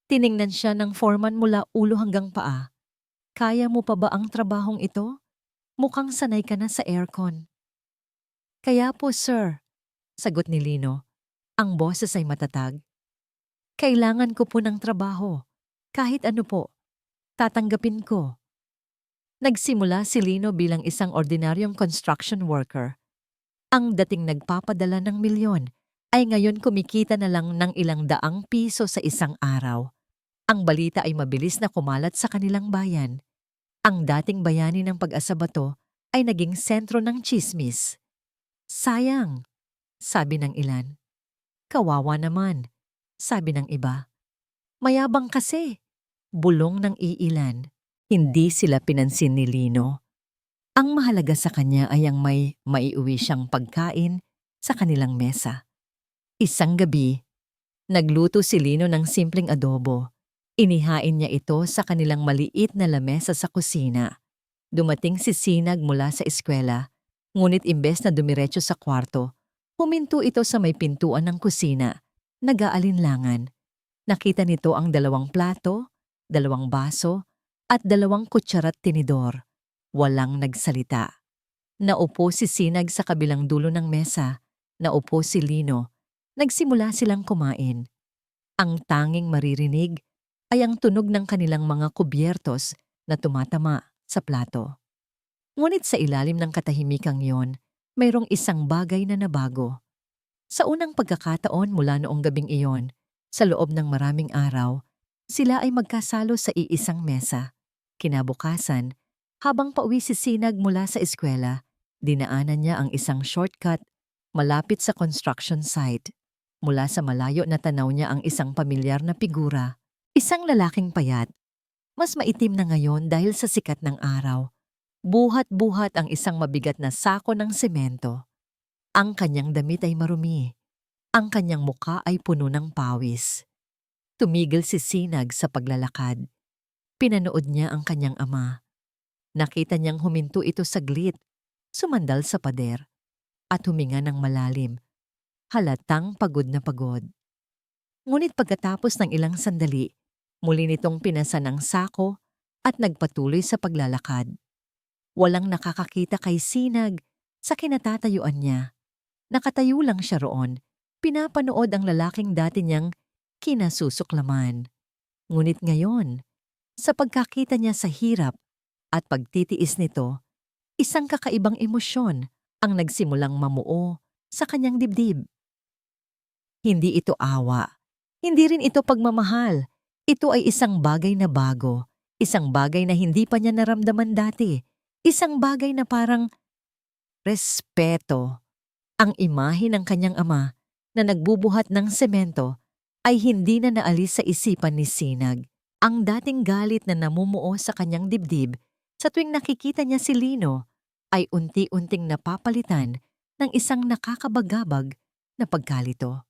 [SPEAKER 1] Tiningnan siya ng foreman mula ulo hanggang paa. "Kaya mo pa ba ang trabahong ito?" Mukhang sanay ka na sa aircon. Kaya po, sir, sagot ni Lino. Ang boses ay matatag. Kailangan ko po ng trabaho. Kahit ano po, tatanggapin ko. Nagsimula si Lino bilang isang ordinaryong construction worker. Ang dating nagpapadala ng milyon ay ngayon kumikita na lang ng ilang daang piso sa isang araw. Ang balita ay mabilis na kumalat sa kanilang bayan. Ang dating bayani ng Pag-asa-Bato ay naging sentro ng tsismis. Sayang, sabi ng ilan. Kawawa naman, sabi ng iba. Mayabang kasi, bulong ng iilan. Hindi sila pinansin ni Lino. Ang mahalaga sa kanya ay ang may maiuwi siyang pagkain sa kanilang mesa. Isang gabi, nagluto si Lino ng simpleng adobo. Inihain niya ito sa kanilang maliit na lamesa sa kusina. Dumating si Sinag mula sa eskwela, ngunit imbes na dumiretso sa kwarto, huminto ito sa may pintuan ng kusina, nag-aalinlangan. Nakita nito ang 2 plato, 2 baso, at 2 kutsara't tinidor. Walang nagsalita. Naupo si Sinag sa kabilang dulo ng mesa. Naupo si Lino. Nagsimula silang kumain. Ang tanging maririnig ay ang tunog ng kanilang mga kubyertos na tumatama sa plato. Ngunit sa ilalim ng katahimikang yon, mayroong isang bagay na nabago. Sa unang pagkakataon mula noong gabing iyon, sa loob ng maraming araw, sila ay magkasalo sa iisang mesa. Kinabukasan, habang pauwi si Sinag mula sa eskwela, dinaanan niya ang isang shortcut malapit sa construction site. Mula sa malayo natanaw niya ang isang pamilyar na figura, isang lalaking payat. Mas maitim na ngayon dahil sa sikat ng araw. Buhat-buhat ang isang mabigat na sako ng semento. Ang kanyang damit ay marumi. Ang kanyang muka ay puno ng pawis. Tumigil si Sinag sa paglalakad. Pinanood niya ang kanyang ama. Nakita niyang huminto ito saglit, sumandal sa pader, at huminga ng malalim. Halatang pagod na pagod. Ngunit pagkatapos ng ilang sandali, muli nitong pinasa ng sako at nagpatuloy sa paglalakad. Walang nakakakita kay Sinag sa kinatatayuan niya. Nakatayo lang siya roon, pinapanood ang lalaking dati niyang kinasusuklaman. Ngunit ngayon, sa pagkakita niya sa hirap at pagtitiis nito, isang kakaibang emosyon ang nagsimulang mamuo sa kanyang dibdib. Hindi ito awa. Hindi rin ito pagmamahal. Ito ay isang bagay na bago. Isang bagay na hindi pa niya naramdaman dati. Isang bagay na parang respeto. Ang imahe ng kanyang ama na nagbubuhat ng semento ay hindi na naalis sa isipan ni Sinag. Ang dating galit na namumuo sa kanyang dibdib sa tuwing nakikita niya si Lino ay unti-unting napapalitan ng isang nakakabagabag na pagkalito.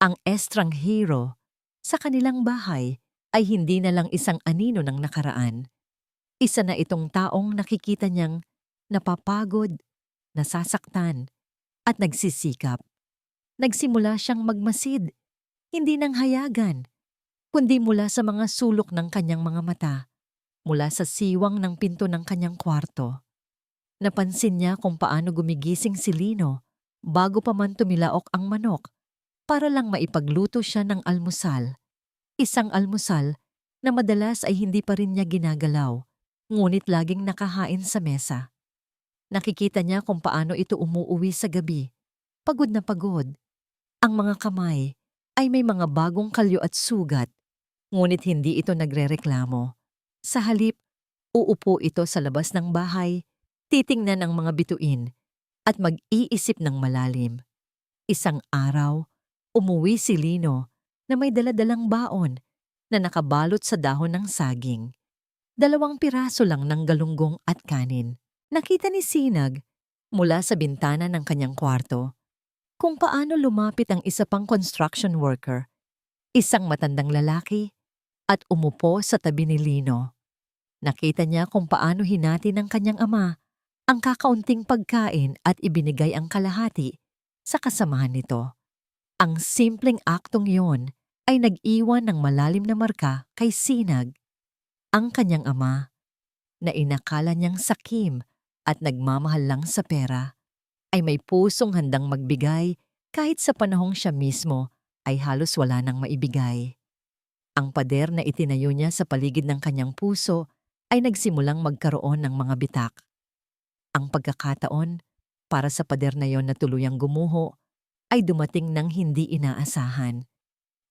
[SPEAKER 1] Ang estranghero sa kanilang bahay ay hindi na lang isang anino ng nakaraan. Isa na itong taong nakikita niyang napapagod, nasasaktan, at nagsisikap. Nagsimula siyang magmasid, hindi nang hayagan, kundi mula sa mga sulok ng kanyang mga mata, mula sa siwang ng pinto ng kanyang kwarto. Napansin niya kung paano gumigising si Lino bago pa man tumilaok ang manok para lang maipagluto siya ng almusal. Isang almusal na madalas ay hindi pa rin niya ginagalaw, ngunit laging nakahain sa mesa. Nakikita niya kung paano ito umuuwi sa gabi, pagod na pagod. Ang mga kamay ay may mga bagong kalyo at sugat, ngunit hindi ito nagrereklamo. Sa halip, uupo ito sa labas ng bahay, titingnan ang mga bituin, at mag-iisip ng malalim. Isang araw, umuwi si Lino na may daladalang baon na nakabalot sa dahon ng saging. 2 piraso lang ng galunggong at kanin. Nakita ni Sinag mula sa bintana ng kanyang kwarto kung paano lumapit ang isa pang construction worker, isang matandang lalaki, at umupo sa tabi ni Lino. Nakita niya kung paano hinati ng kanyang ama ang kakaunting pagkain at ibinigay ang kalahati sa kasamahan nito. Ang simpleng aktong iyon ay nag-iwan ng malalim na marka kay Sinag. Ang kanyang ama, na inakala niyang sakim at nagmamahal lang sa pera, ay may pusong handang magbigay kahit sa panahong siya mismo ay halos wala nang maibigay. Ang pader na itinayo niya sa paligid ng kanyang puso ay nagsimulang magkaroon ng mga bitak. Ang pagkakataon para sa pader na yon na tuluyang gumuho ay dumating ng hindi inaasahan.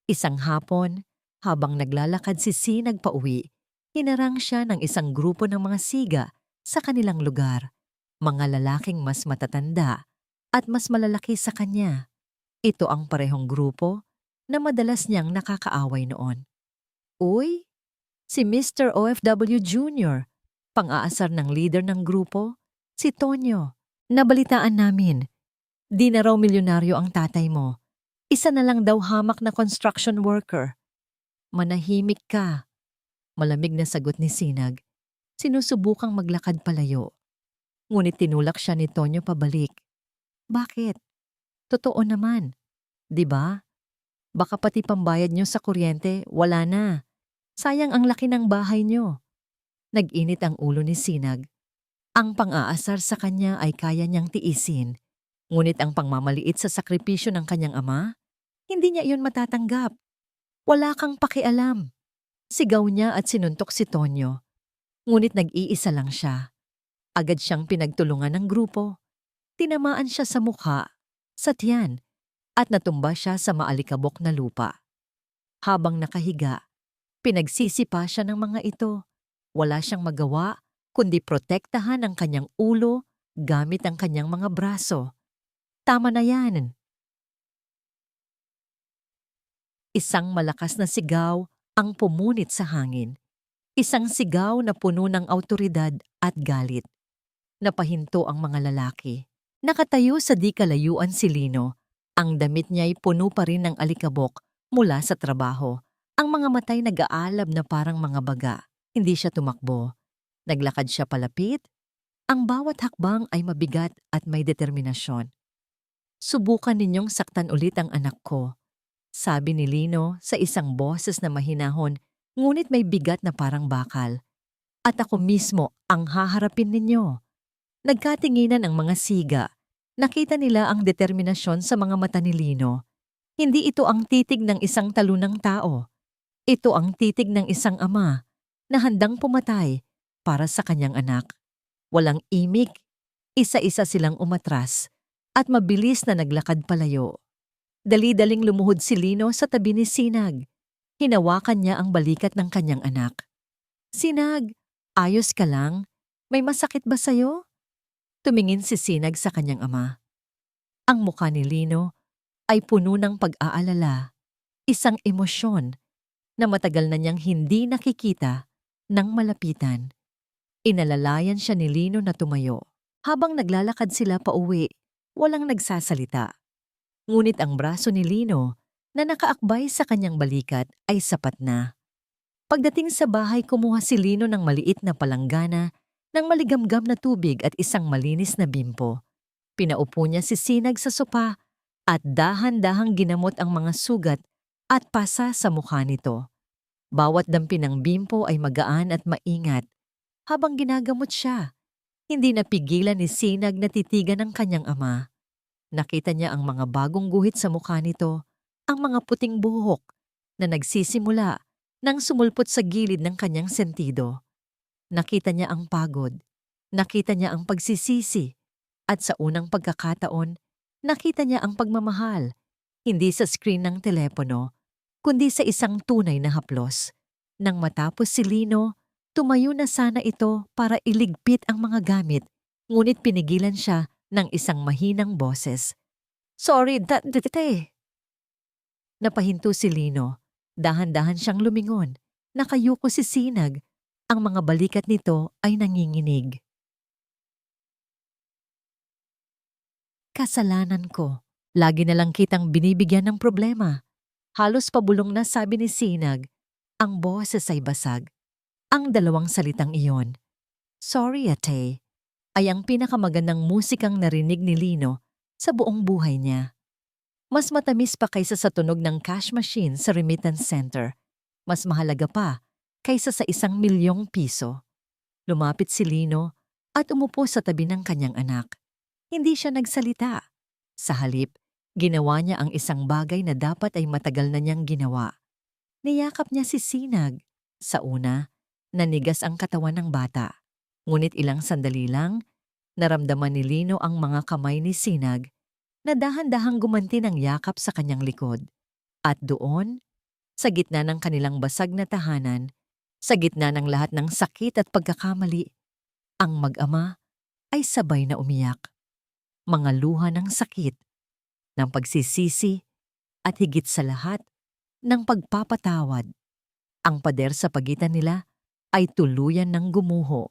[SPEAKER 1] Isang hapon, habang naglalakad si Sinag pauwi, hinarang siya ng isang grupo ng mga siga sa kanilang lugar, mga lalaking mas matatanda at mas malalaki sa kanya. Ito ang parehong grupo na madalas niyang nakakaaway noon. Uy, si Mr. OFW Jr., pang-aasar ng leader ng grupo, si Tonyo. Nabalitaan namin, di na raw milyonaryo ang tatay mo. Isa na lang daw hamak na construction worker. Manahimik ka. Malamig na sagot ni Sinag. Sinusubukang maglakad palayo. Ngunit tinulak siya ni Tonyo pabalik. Bakit? Totoo naman. 'Di ba? Baka pati pambayad nyo sa kuryente, wala na. Sayang ang laki ng bahay nyo. Nag-init ang ulo ni Sinag. Ang pang-aasar sa kanya ay kaya niyang tiisin. Ngunit ang pangmamaliit sa sakripisyo ng kanyang ama, hindi niya iyon matatanggap. Wala kang pakialam. Sigaw niya at sinuntok si Tonyo. Ngunit nag-iisa lang siya. Agad siyang pinagtulungan ng grupo. Tinamaan siya sa mukha, sa tiyan, at natumba siya sa maalikabok na lupa. Habang nakahiga, pinagsisipa siya ng mga ito. Wala siyang magawa kundi protektahan ang kanyang ulo gamit ang kanyang mga braso. Tama na yan. Isang malakas na sigaw ang pumunit sa hangin. Isang sigaw na puno ng awtoridad at galit. Napahinto ang mga lalaki. Nakatayo sa di kalayuan si Lino. Ang damit niya'y puno pa rin ng alikabok mula sa trabaho. Ang mga matay nag-aalab na parang mga baga. Hindi siya tumakbo. Naglakad siya palapit. Ang bawat hakbang ay mabigat at may determinasyon. Subukan ninyong saktan ulit ang anak ko, sabi ni Lino sa isang boses na mahinahon ngunit may bigat na parang bakal. At ako mismo ang haharapin ninyo. Nagkatinginan ang mga siga. Nakita nila ang determinasyon sa mga mata ni Lino. Hindi ito ang titig ng isang talunang tao. Ito ang titig ng isang ama na handang pumatay para sa kanyang anak. Walang imik, isa-isa silang umatras at mabilis na naglakad palayo. Dali-daling lumuhod si Lino sa tabi ni Sinag. Hinawakan niya ang balikat ng kanyang anak. Sinag, ayos ka lang? May masakit ba sa'yo? Tumingin si Sinag sa kanyang ama. Ang mukha ni Lino ay puno ng pag-aalala, isang emosyon na matagal na niyang hindi nakikita ng malapitan. Inalalayan siya ni Lino na tumayo. Habang naglalakad sila pauwi, walang nagsasalita. Ngunit ang braso ni Lino na nakaakbay sa kanyang balikat ay sapat na. Pagdating sa bahay, kumuha si Lino ng maliit na palanggana, ng maligamgam na tubig at isang malinis na bimpo. Pinaupo niya si Sinag sa sopa at dahan-dahang ginamot ang mga sugat at pasa sa mukha nito. Bawat dampi ng bimpo ay magaan at maingat. Habang ginagamot siya, hindi napigilan ni Sinag na titigan ng kanyang ama. Nakita niya ang mga bagong guhit sa mukha nito, ang mga puting buhok na nagsisimula nang sumulpot sa gilid ng kanyang sentido. Nakita niya ang pagod, nakita niya ang pagsisisi, at sa unang pagkakataon, nakita niya ang pagmamahal, hindi sa screen ng telepono, kundi sa isang tunay na haplos. Nang matapos si Lino, tumayo na sana ito para iligpit ang mga gamit, ngunit pinigilan siya ng isang mahinang boses. Sorry, date. Napahinto si Lino. Dahan-dahan siyang lumingon. Nakayuko si Sinag. Ang mga balikat nito ay nanginginig. Kasalanan ko. Lagi na lang kitang binibigyan ng problema. Halos pabulong na sabi ni Sinag. Ang boses ay basag. Ang dalawang salitang iyon, sorry ate, ay ang pinakamagandang musikang narinig ni Lino sa buong buhay niya. Mas matamis pa kaysa sa tunog ng cash machine sa remittance center. Mas mahalaga pa kaysa sa 1 milyong piso. Lumapit si Lino at umupo sa tabi ng kanyang anak. Hindi siya nagsalita. Sa halip, ginawa niya ang isang bagay na dapat ay matagal na niyang ginawa. Niyakap niya si Sinag. Sa una, nanigas ang katawan ng bata. Ngunit ilang sandali lang, naramdaman ni Lino ang mga kamay ni Sinag na dahan-dahang gumanti ng yakap sa kanyang likod. At doon, sa gitna ng kanilang basag na tahanan, sa gitna ng lahat ng sakit at pagkakamali, ang mag-ama ay sabay na umiyak. Mga luha ng sakit, ng pagsisisi, at higit sa lahat, ng pagpapatawad. Ang pader sa pagitan nila ay tuluyan ng gumuho.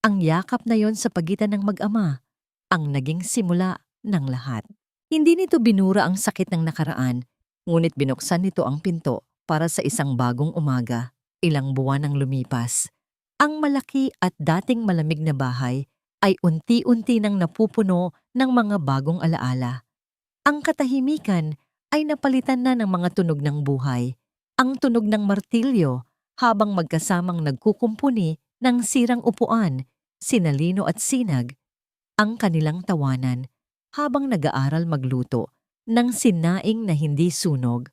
[SPEAKER 1] Ang yakap na yon sa pagitan ng mag-ama ang naging simula ng lahat. Hindi nito binura ang sakit ng nakaraan, ngunit binuksan nito ang pinto para sa isang bagong umaga. Ilang buwan ang lumipas. Ang malaki at dating malamig na bahay ay unti-unti nang napupuno ng mga bagong alaala. Ang katahimikan ay napalitan na ng mga tunog ng buhay. Ang tunog ng martilyo habang magkasamang nagkukumpuni ng sirang upuan, sina Lino at Sinag. Ang kanilang tawanan habang nag-aaral magluto ng sinaing na hindi sunog.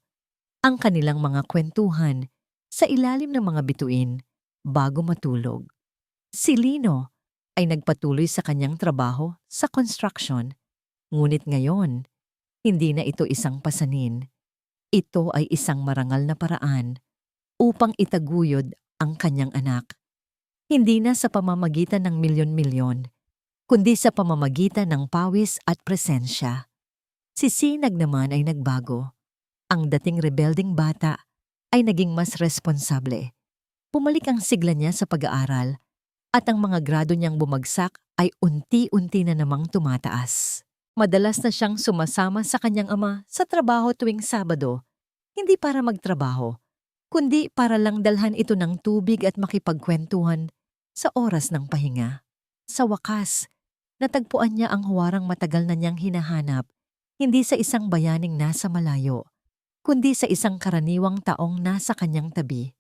[SPEAKER 1] Ang kanilang mga kwentuhan sa ilalim ng mga bituin bago matulog. Si Lino ay nagpatuloy sa kanyang trabaho sa construction. Ngunit ngayon, hindi na ito isang pasanin. Ito ay isang marangal na paraan upang itaguyod ang kanyang anak. Hindi na sa pamamagitan ng milyon-milyon, kundi sa pamamagitan ng pawis at presensya. Si Sinag naman ay nagbago. Ang dating rebelding bata ay naging mas responsable. Pumalik ang sigla niya sa pag-aaral at ang mga grado niyang bumagsak ay unti-unti na namang tumataas. Madalas na siyang sumasama sa kanyang ama sa trabaho tuwing Sabado, hindi para magtrabaho, kundi para lang dalhan ito ng tubig at makipagkwentuhan sa oras ng pahinga. Sa wakas, natagpuan niya ang huwarang matagal na niyang hinahanap, hindi sa isang bayaning nasa malayo, kundi sa isang karaniwang taong nasa kanyang tabi.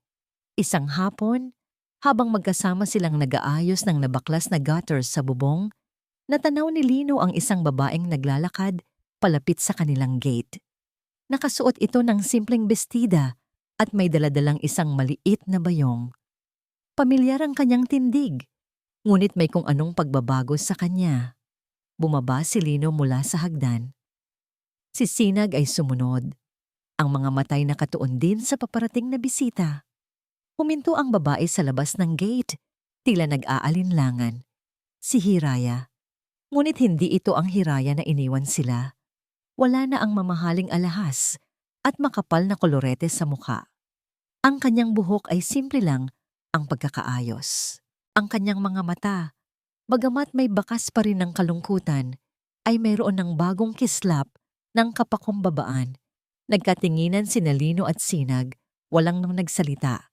[SPEAKER 1] Isang hapon, habang magkasama silang nag-aayos ng nabaklas na gutters sa bubong, natanaw ni Lino ang isang babaeng naglalakad palapit sa kanilang gate. Nakasuot ito ng simpleng bestida at may daladalang isang maliit na bayong. Pamilyar ang kanyang tindig, ngunit may kung anong pagbabago sa kanya. Bumaba si Lino mula sa hagdan. Si Sinag ay sumunod. Ang mga matay nakatuon din sa paparating na bisita. Huminto ang babae sa labas ng gate, tila nag-aalinlangan. Si Hiraya. Ngunit hindi ito ang Hiraya na iniwan sila. Wala na ang mamahaling alahas at makapal na kolorete sa mukha. Ang kanyang buhok ay simple lang ang pagkakaayos. Ang kanyang mga mata, bagamat may bakas pa rin ng kalungkutan, ay mayroon ng bagong kislap ng kapakumbabaan. Nagkatinginan sina Lino at Sinag, walang nang nagsalita.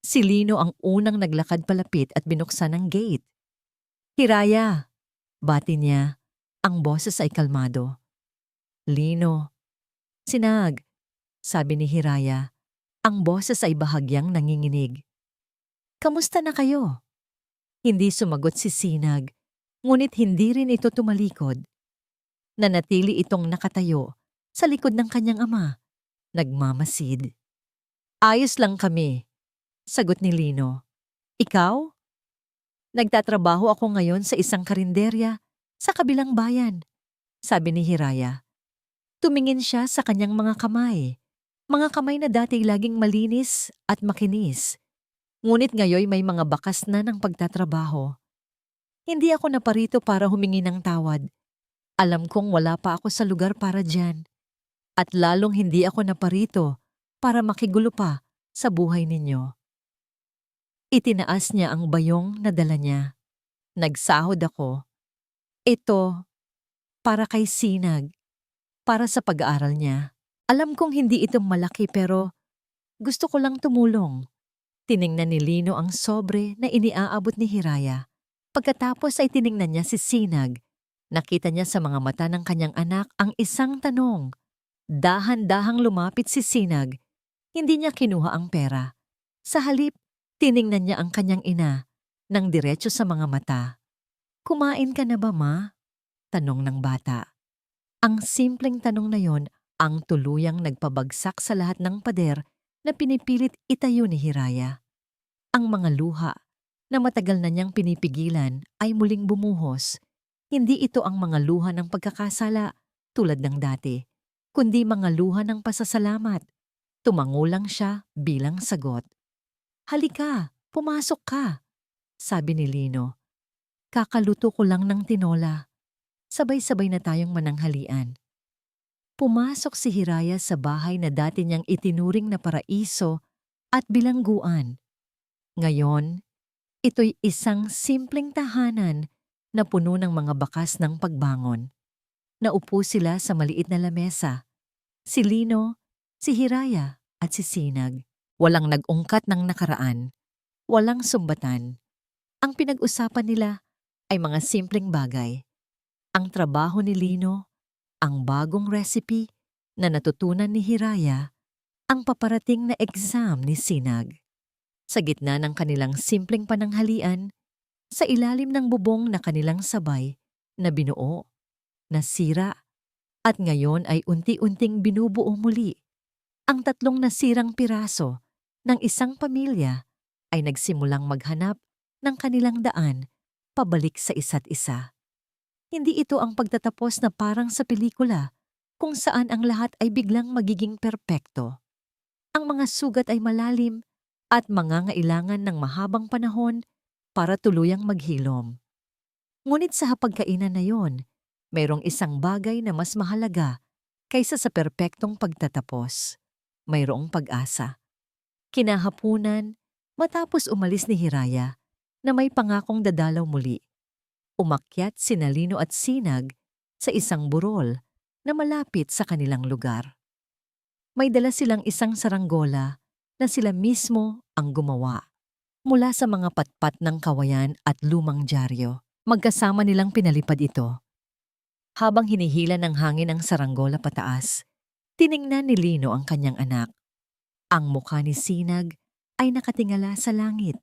[SPEAKER 1] Si Lino ang unang naglakad palapit at binuksan ang gate. "Hiraya!" Bati niya. Ang boses ay kalmado. "Lino." "Sinag," sabi ni Hiraya. Ang boses ay bahagyang nanginginig. "Kamusta na kayo?" Hindi sumagot si Sinag, ngunit hindi rin ito tumalikod. Nanatili itong nakatayo sa likod ng kanyang ama, nagmamasid. "Ayos lang kami," sagot ni Lino. "Ikaw?" "Nagtatrabaho ako ngayon sa isang karinderya sa kabilang bayan," sabi ni Hiraya. Tumingin siya sa kanyang mga kamay na dati laging malinis at makinis. Ngunit ngayoy may mga bakas na ng pagtatrabaho. "Hindi ako naparito para humingi ng tawad. Alam kong wala pa ako sa lugar para dyan. At lalong hindi ako naparito para makigulo pa sa buhay ninyo." Itinaas niya ang bayong na dala niya. "Nagsahod ako. Ito, para kay Sinag, para sa pag-aaral niya. Alam kong hindi ito malaki pero gusto ko lang tumulong." Tiningnan ni Lino ang sobre na iniaabot ni Hiraya. Pagkatapos ay tiningnan niya si Sinag. Nakita niya sa mga mata ng kanyang anak ang isang tanong. Dahan-dahang lumapit si Sinag. Hindi niya kinuha ang pera. Sa halip, tiningnan niya ang kanyang ina nang diretso sa mga mata. Kumain ka na ba, ma? Tanong ng bata. Ang simpleng tanong na yon ang tuluyang nagpabagsak sa lahat ng pader na pinipilit itayo ni Hiraya. Ang mga luha na matagal na niyang pinipigilan ay muling bumuhos. Hindi ito ang mga luha ng pagkakasala tulad ng dati, kundi mga luha ng pasasalamat. Tumango lang siya bilang sagot. Halika, pumasok ka, sabi ni Lino. Kakaluto ko lang ng tinola. Sabay-sabay na tayong mananghalian. Pumasok si Hiraya sa bahay na dati niyang itinuring na paraiso at bilangguan. Ngayon, ito'y isang simpleng tahanan na puno ng mga bakas ng pagbangon. Naupo sila sa maliit na lamesa. Si Lino, si Hiraya at si Sinag. Walang nag-ungkat ng nakaraan. Walang sumbatan. Ang pinag-usapan nila ay mga simpleng bagay. Ang trabaho ni Lino, ang bagong recipe na natutunan ni Hiraya, ang paparating na exam ni Sinag. Sa gitna ng kanilang simpleng pananghalian, sa ilalim ng bubong na kanilang sabay, na binuo, nasira, at ngayon ay unti-unting binubuo muli. Ang tatlong nasirang piraso ng isang pamilya ay nagsimulang maghanap ng kanilang daan pabalik sa isa't isa. Hindi ito ang pagtatapos na parang sa pelikula kung saan ang lahat ay biglang magiging perpekto. Ang mga sugat ay malalim at mangangailangan ng mahabang panahon para tuluyang maghilom. Ngunit sa hapagkainan na yon, mayroong isang bagay na mas mahalaga kaysa sa perpektong pagtatapos. Mayroong pag-asa. Kinahapunan, matapos umalis ni Hiraya na may pangakong dadalaw muli, umakyat sina Lino at Sinag sa isang burol na malapit sa kanilang lugar. May dala silang isang saranggola na sila mismo ang gumawa. Mula sa mga patpat ng kawayan at lumang dyaryo, magkasama nilang pinalipad ito. Habang hinihila ng hangin ang saranggola pataas, tiningnan ni Lino ang kanyang anak. Ang mukha ni Sinag ay nakatingala sa langit.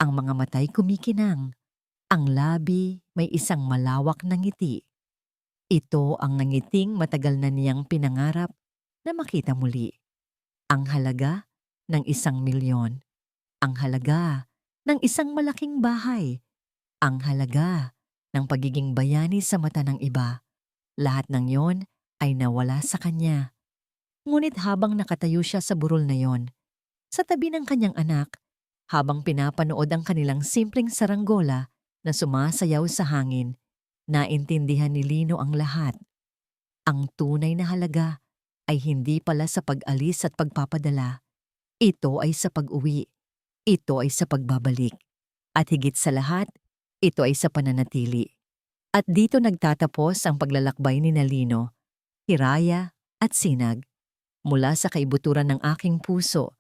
[SPEAKER 1] Ang mga matay kumikinang. Ang labi may isang malawak na ngiti. Ito ang nangiting matagal na niyang pinangarap na makita muli. Ang halaga ng 1,000,000. Ang halaga ng isang malaking bahay. Ang halaga ng pagiging bayani sa mata ng iba. Lahat ng yon ay nawala sa kanya. Ngunit habang nakatayo siya sa burol na yon, sa tabi ng kanyang anak, habang pinapanood ang kanilang simpleng saranggola na sumasayaw sa hangin, naintindihan ni Lino ang lahat. Ang tunay na halaga ay hindi pala sa pag-alis at pagpapadala. Ito ay sa pag-uwi. Ito ay sa pagbabalik. At higit sa lahat, ito ay sa pananatili. At dito nagtatapos ang paglalakbay ni Lino, Hiraya at Sinag. Mula sa kaibuturan ng aking puso,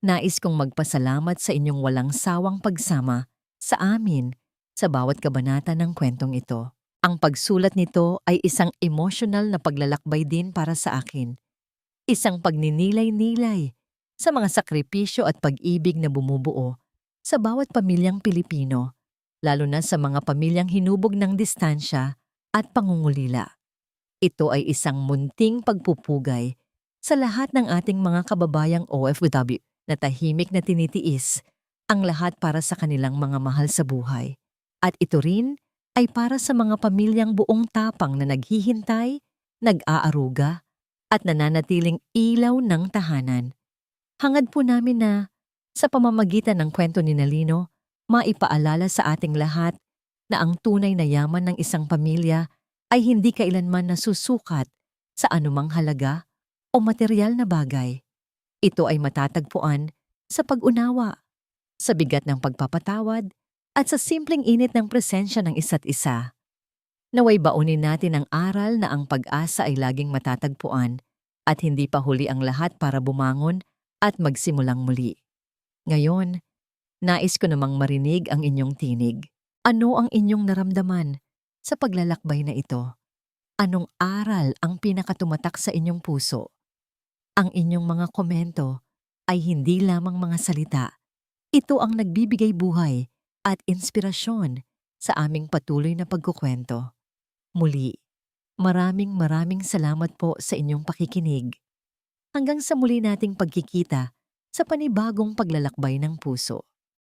[SPEAKER 1] nais kong magpasalamat sa inyong walang sawang pagsama sa amin sa bawat kabanata ng kwentong ito. Ang pagsulat nito ay isang emosyonal na paglalakbay din para sa akin. Isang pagninilay-nilay sa mga sakripisyo at pag-ibig na bumubuo sa bawat pamilyang Pilipino, lalo na sa mga pamilyang hinubog ng distansya at pangungulila. Ito ay isang munting pagpupugay sa lahat ng ating mga kababayang OFW na tahimik na tinitiis ang lahat para sa kanilang mga mahal sa buhay. At ito rin ay para sa mga pamilyang buong tapang na naghihintay, nag-aaruga, at nananatiling ilaw ng tahanan. Hangad po namin na, sa pamamagitan ng kwento ni Lino, maipaalala sa ating lahat na ang tunay na yaman ng isang pamilya ay hindi kailanman nasusukat sa anumang halaga o material na bagay. Ito ay matatagpuan sa pag-unawa, sa bigat ng pagpapatawad, at sa simpleng init ng presensya ng isa't isa. Naway baunin natin ang aral na ang pag-asa ay laging matatagpuan at hindi pa huli ang lahat para bumangon at magsimulang muli. Ngayon, nais ko namang marinig ang inyong tinig. Ano ang inyong naramdaman sa paglalakbay na ito? Anong aral ang pinakatumatak sa inyong puso? Ang inyong mga komento ay hindi lamang mga salita. Ito ang nagbibigay buhay at inspirasyon sa aming patuloy na pagkukwento. Muli, maraming salamat po sa inyong pakikinig. Hanggang sa muli nating pagkikita sa panibagong paglalakbay ng puso.